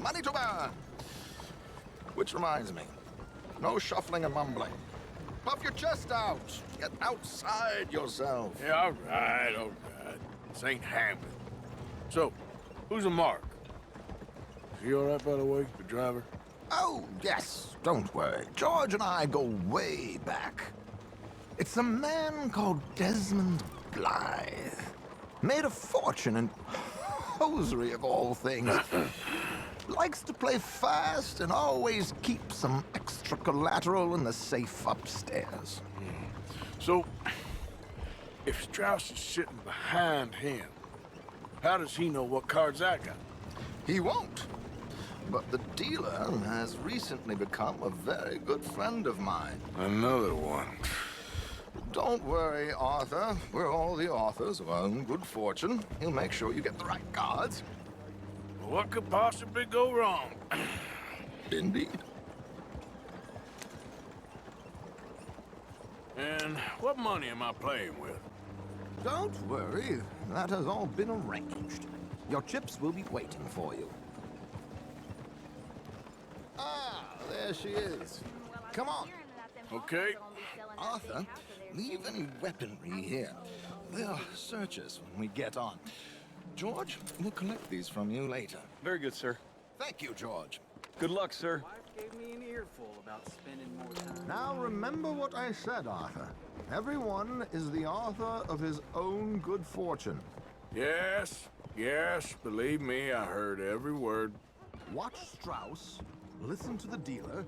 Money to burn. Which reminds me, no shuffling and mumbling. Puff your chest out. Get outside yourself. Yeah, all right, all right. This ain't Hamlet. So, who's a Mark? Is he all right, by the way, the driver? Oh, yes, don't worry. George and I go way back. It's a man called Desmond Blythe. Made a fortune in hosiery of all things. Likes to play fast and always keeps some extra collateral in the safe upstairs. So, if Strauss is sitting behind him, how does he know what cards I got? He won't. But the dealer has recently become a very good friend of mine. Another one. Don't worry, Arthur. We're all the authors of our own good fortune. He'll make sure you get the right cards. What could possibly go wrong? Indeed. And what money am I playing with? Don't worry. That has all been arranged. Your chips will be waiting for you. Ah, there she is. Come on. Okay. Arthur, leave any weaponry here. They'll search us when we get on. George, we'll collect these from you later. Very good, sir. Thank you, George. Good luck, sir. Gave me an earful about spending more time. Now remember what I said, Arthur. Everyone is the author of his own good fortune. Yes, yes, believe me, I heard every word. Watch Strauss, listen to the dealer,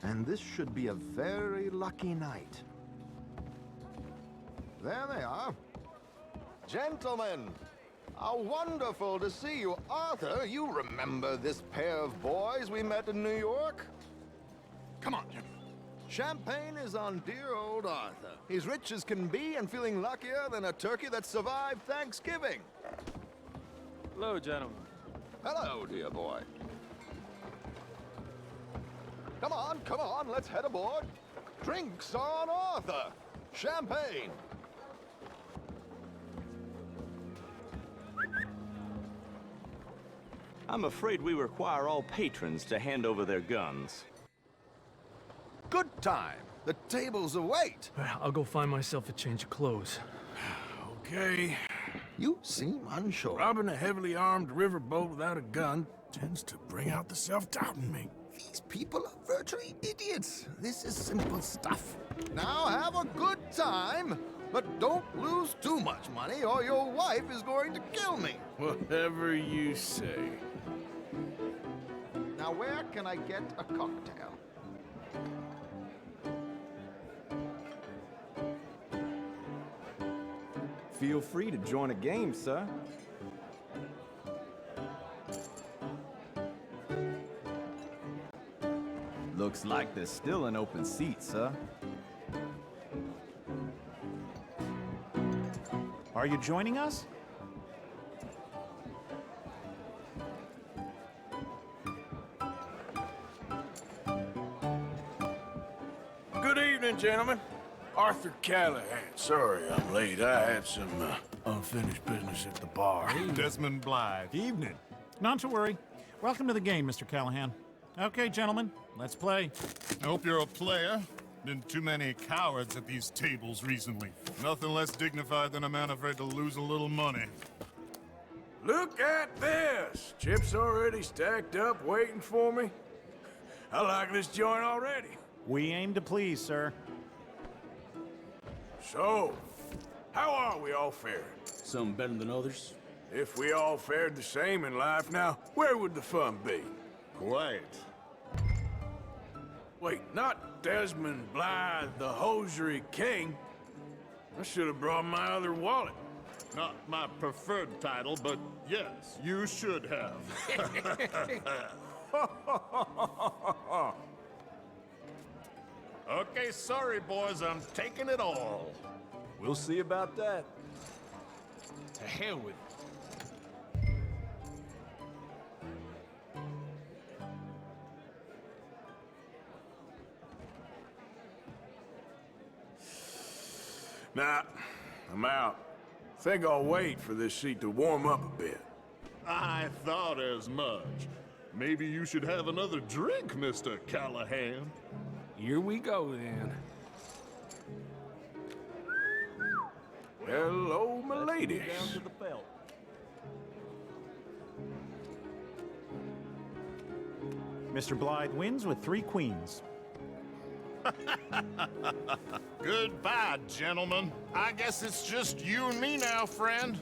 and this should be a very lucky night. There they are. Gentlemen, how wonderful to see you. Arthur, you remember this pair of boys we met in New York? Come on, Jim. Champagne is on dear old Arthur. He's rich as can be and feeling luckier than a turkey that survived Thanksgiving. Hello, gentlemen. Hello, dear boy. Come on, let's head aboard. Drinks on Arthur. Champagne. I'm afraid we require all patrons to hand over their guns. Good time. The tables await. I'll go find myself a change of clothes. Okay. You seem unsure. Robbing a heavily armed riverboat without a gun tends to bring out the self-doubt in me. These people are virtually idiots. This is simple stuff. Now have a good time, but don't lose too much money or your wife is going to kill me. Whatever you say. Now where can I get a cocktail? Feel free to join a game, sir. Looks like there's still an open seat, sir. Are you joining us? Good evening, gentlemen. Arthur Callahan. Sorry I'm late. I had some unfinished business at the bar. Desmond Blythe. Evening. Not to worry. Welcome to the game, Mr. Callahan. Okay, gentlemen, let's play. I hope you're a player. Been too many cowards at these tables recently. Nothing less dignified than a man afraid to lose a little money. Look at this! Chips already stacked up, waiting for me. I like this joint already. We aim to please, sir. So, how are we all faring? Some better than others. If we all fared the same in life now, where would the fun be? Quiet. Wait, not Desmond Blythe, the hosiery king. I should have brought my other wallet. Not my preferred title, but yes, you should have. Okay, sorry, boys, I'm taking it all. We'll see about that. To hell with it. Nah, I'm out. Think I'll wait for this seat to warm up a bit. I thought as much. Maybe you should have another drink, Mr. Callahan. Here we go, then. Hello, my ladies. Down to the belt. Mr. Blythe wins with 3 queens. Goodbye, gentlemen. I guess it's just you and me now, friend.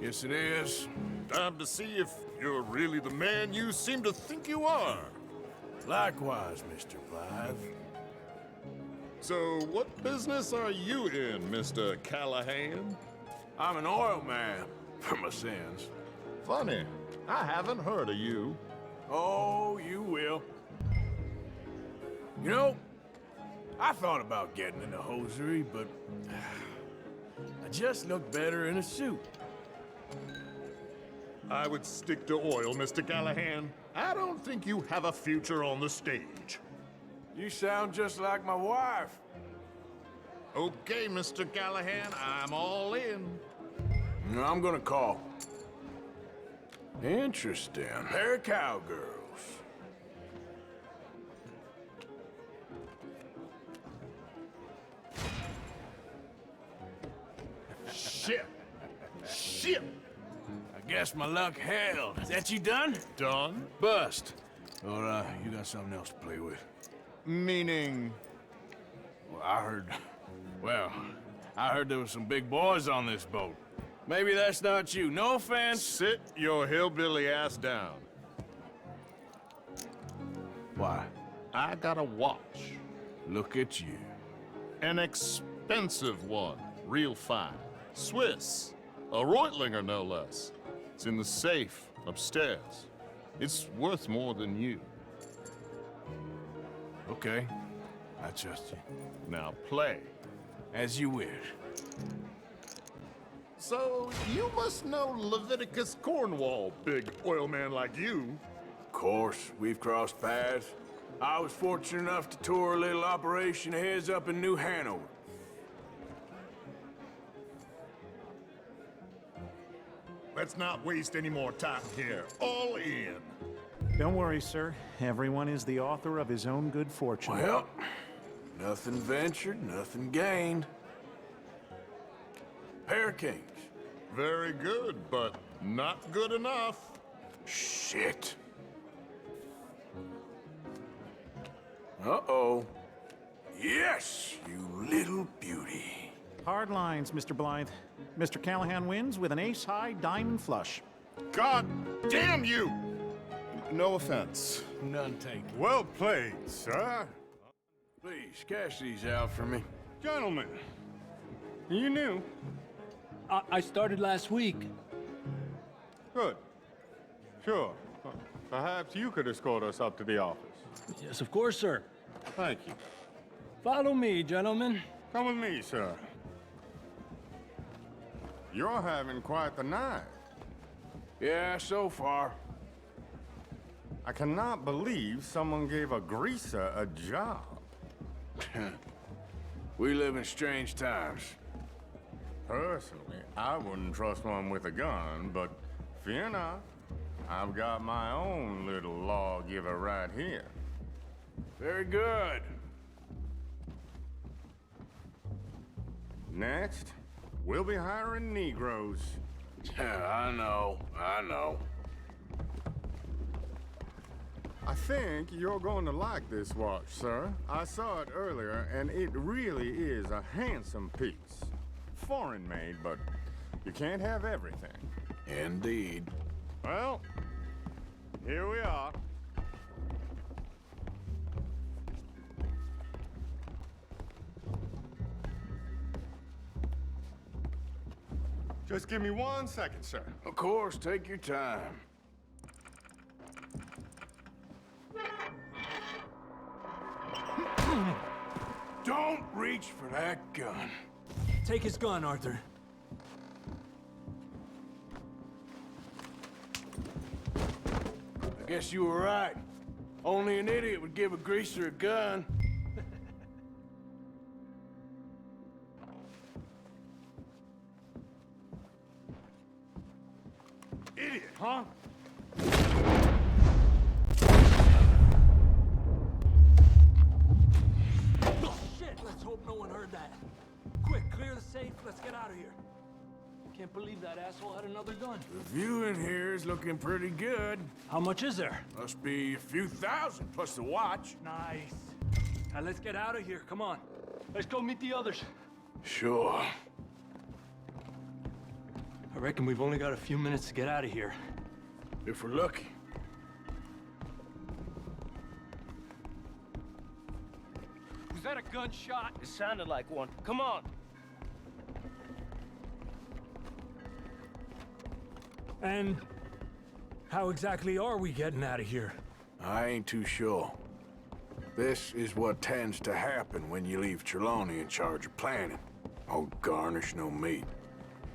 Yes, it is. Time to see if you're really the man you seem to think you are. Likewise, Mr. Blythe. So, what business are you in, Mr. Callahan? I'm an oil man, for my sins. Funny, I haven't heard of you. Oh, you will. You know, I thought about getting into hosiery, but I just look better in a suit. I would stick to oil, Mr. Callahan. I don't think you have a future on the stage. You sound just like my wife. Okay, Mr. Callahan, I'm all in. No, I'm gonna call. Interesting. Pair of cowgirls. Shit! Shit! I guess my luck held. Is that you done? Done? Bust. Or, you got something else to play with? Meaning? Well, I heard there was some big boys on this boat. Maybe that's not you. No offense. Sit your hillbilly ass down. Why? I got a watch. Look at you. An expensive one. Real fine. Swiss. A Reutlinger, no less. It's in the safe upstairs. It's worth more than you. Okay. I trust you. Now play. As you wish. So, you must know Leviticus Cornwall, big oil man like you. Of course, we've crossed paths. I was fortunate enough to tour a little operation of his up in New Hanover. Let's not waste any more time here. All in. Don't worry, sir. Everyone is the author of his own good fortune. Well, nothing ventured, nothing gained. Pair of kings. Very good, but not good enough. Shit. Uh-oh. Yes, you little beauty. Hard lines, Mr. Blythe. Mr. Callahan wins with an ace-high diamond flush. God damn you! No offense. None taken. Well played, sir. Please, cash these out for me. Gentlemen, you knew. I started last week. Good. Sure. Perhaps you could escort us up to the office. Yes, of course, sir. Thank you. Follow me, gentlemen. Come with me, sir. You're having quite the night. Yeah, so far. I cannot believe someone gave a greaser a job. We live in strange times. Personally, I wouldn't trust one with a gun, but fear not. I've got my own little lawgiver right here. Very good. Next, we'll be hiring Negroes. I know. I think you're going to like this watch, sir. I saw it earlier, and it really is a handsome piece. Foreign made, but you can't have everything. Indeed. Well, here we are. Just give me 1 second, sir. Of course, take your time. Don't reach for that gun. Take his gun, Arthur. I guess you were right. Only an idiot would give a greaser a gun. Idiot, huh? Oh, shit! Let's hope no one heard that. Quick, clear the safe. Let's get out of here. believe that asshole had another gun. The view in here is looking pretty good. How much is there? Must be a few thousand plus the watch. Nice. Now let's get out of here. Come on. Let's go meet the others. Sure. I reckon we've only got a few minutes to get out of here. If we're lucky. Was that a gunshot? It sounded like one. Come on. And how exactly are we getting out of here? I ain't too sure. This is what tends to happen when you leave Trelawney in charge of planning. Oh, garnish no meat.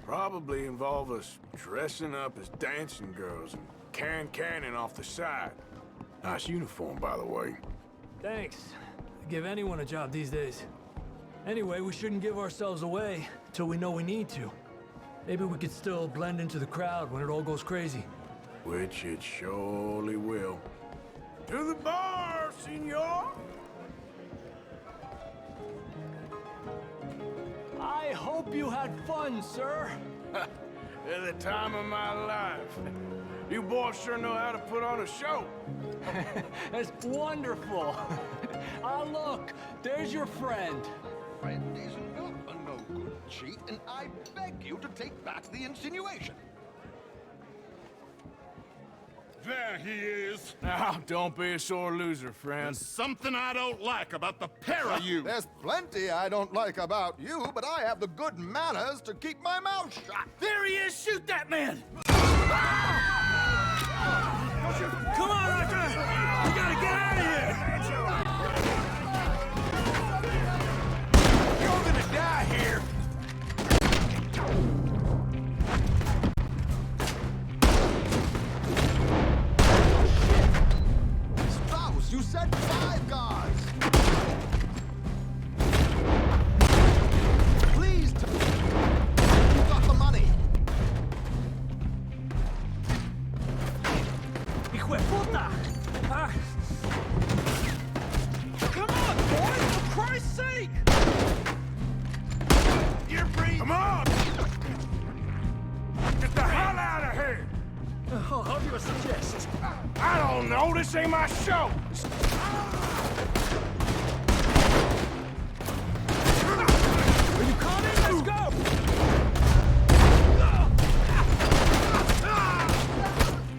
Probably involve us dressing up as dancing girls and carrying cannon off the side. Nice uniform, by the way. Thanks. Give anyone a job these days. Anyway, we shouldn't give ourselves away till we know we need to. Maybe we could still blend into the crowd when it all goes crazy. Which it surely will. To the bar, senor! I hope you had fun, sir. At the time of my life. You boys sure know how to put on a show. That's wonderful. Ah, look, there's your friend. Friend is not a no-good cheat, and I beg you to take back the insinuation. There he is. Now, don't be a sore loser, friend. There's something I don't like about the pair of you. There's plenty I don't like about you, but I have the good manners to keep my mouth shut. There he is! Shoot that man! Come on, Arthur! We gotta get out of here! You're gonna die here! Strauss, you said 5 guards! Please tell me you got the money! Hijo de puta! Come on, boys! For Christ's sake! You're breathing! Come on! Get the hell out of here! I'll give a suggestion. I don't know, this ain't my show! Are you coming? Let's go!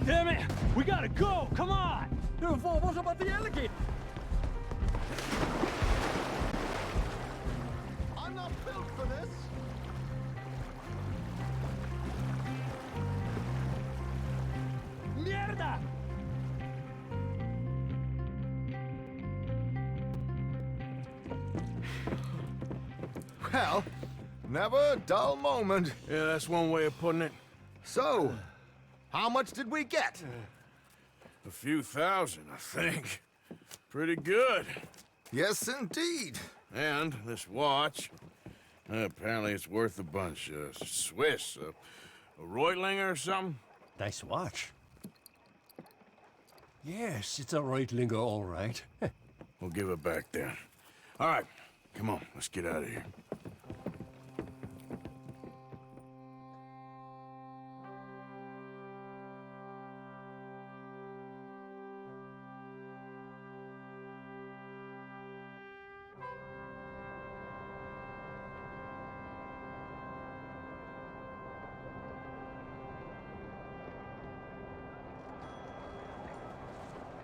Damn it! We gotta go! Come on! What about the alligator? I'm not built for this! Mierda! Well, never a dull moment. Yeah, that's one way of putting it. So, how much did we get? A few thousand, I think. Pretty good. Yes, indeed. And this watch, apparently it's worth a bunch. Swiss, a Reutlinger or something? Nice watch. Yes, it's a Reutlinger, all right. We'll give it back then. All right, come on, let's get out of here.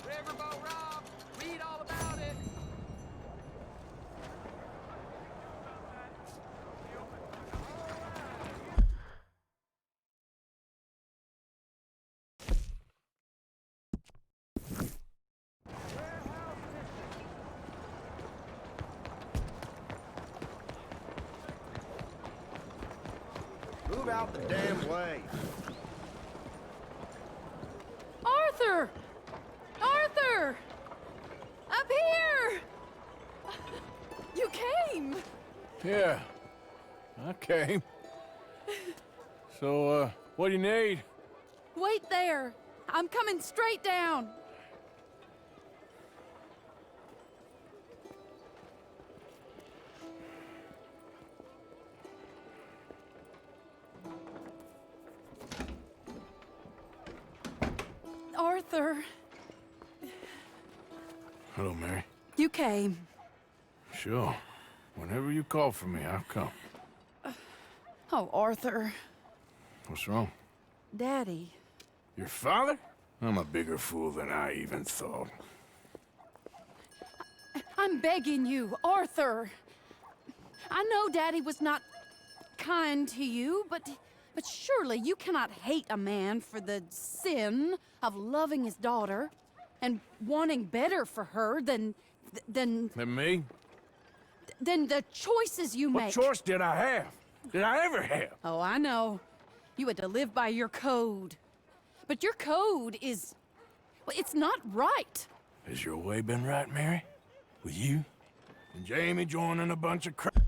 Riverboat Rob! Read all about it! Move out the damn way. Arthur! Arthur! Up here! You came! Yeah, I came. So, what do you need? Wait there! I'm coming straight down! Arthur. Hello, Mary. You came. Sure. Whenever you call for me, I'll come. Oh, Arthur. What's wrong? Daddy. Your father? I'm a bigger fool than I even thought. I'm begging you, Arthur. I know Daddy was not kind to you, but surely you cannot hate a man for the sin of loving his daughter and wanting better for her than And me? than the choices you make. What choice did I have? Did I ever have? Oh, I know. You had to live by your code. But your code is... well, it's not right. Has your way been right, Mary? With you? And Jamie joining a bunch of crap?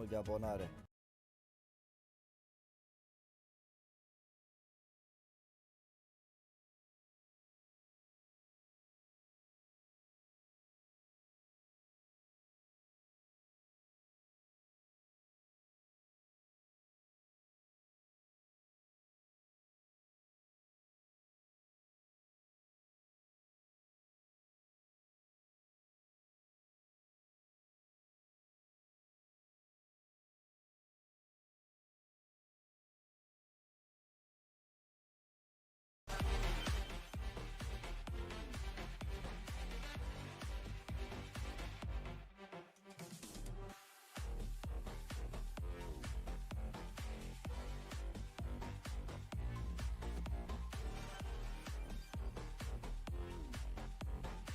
Voglio abbonare.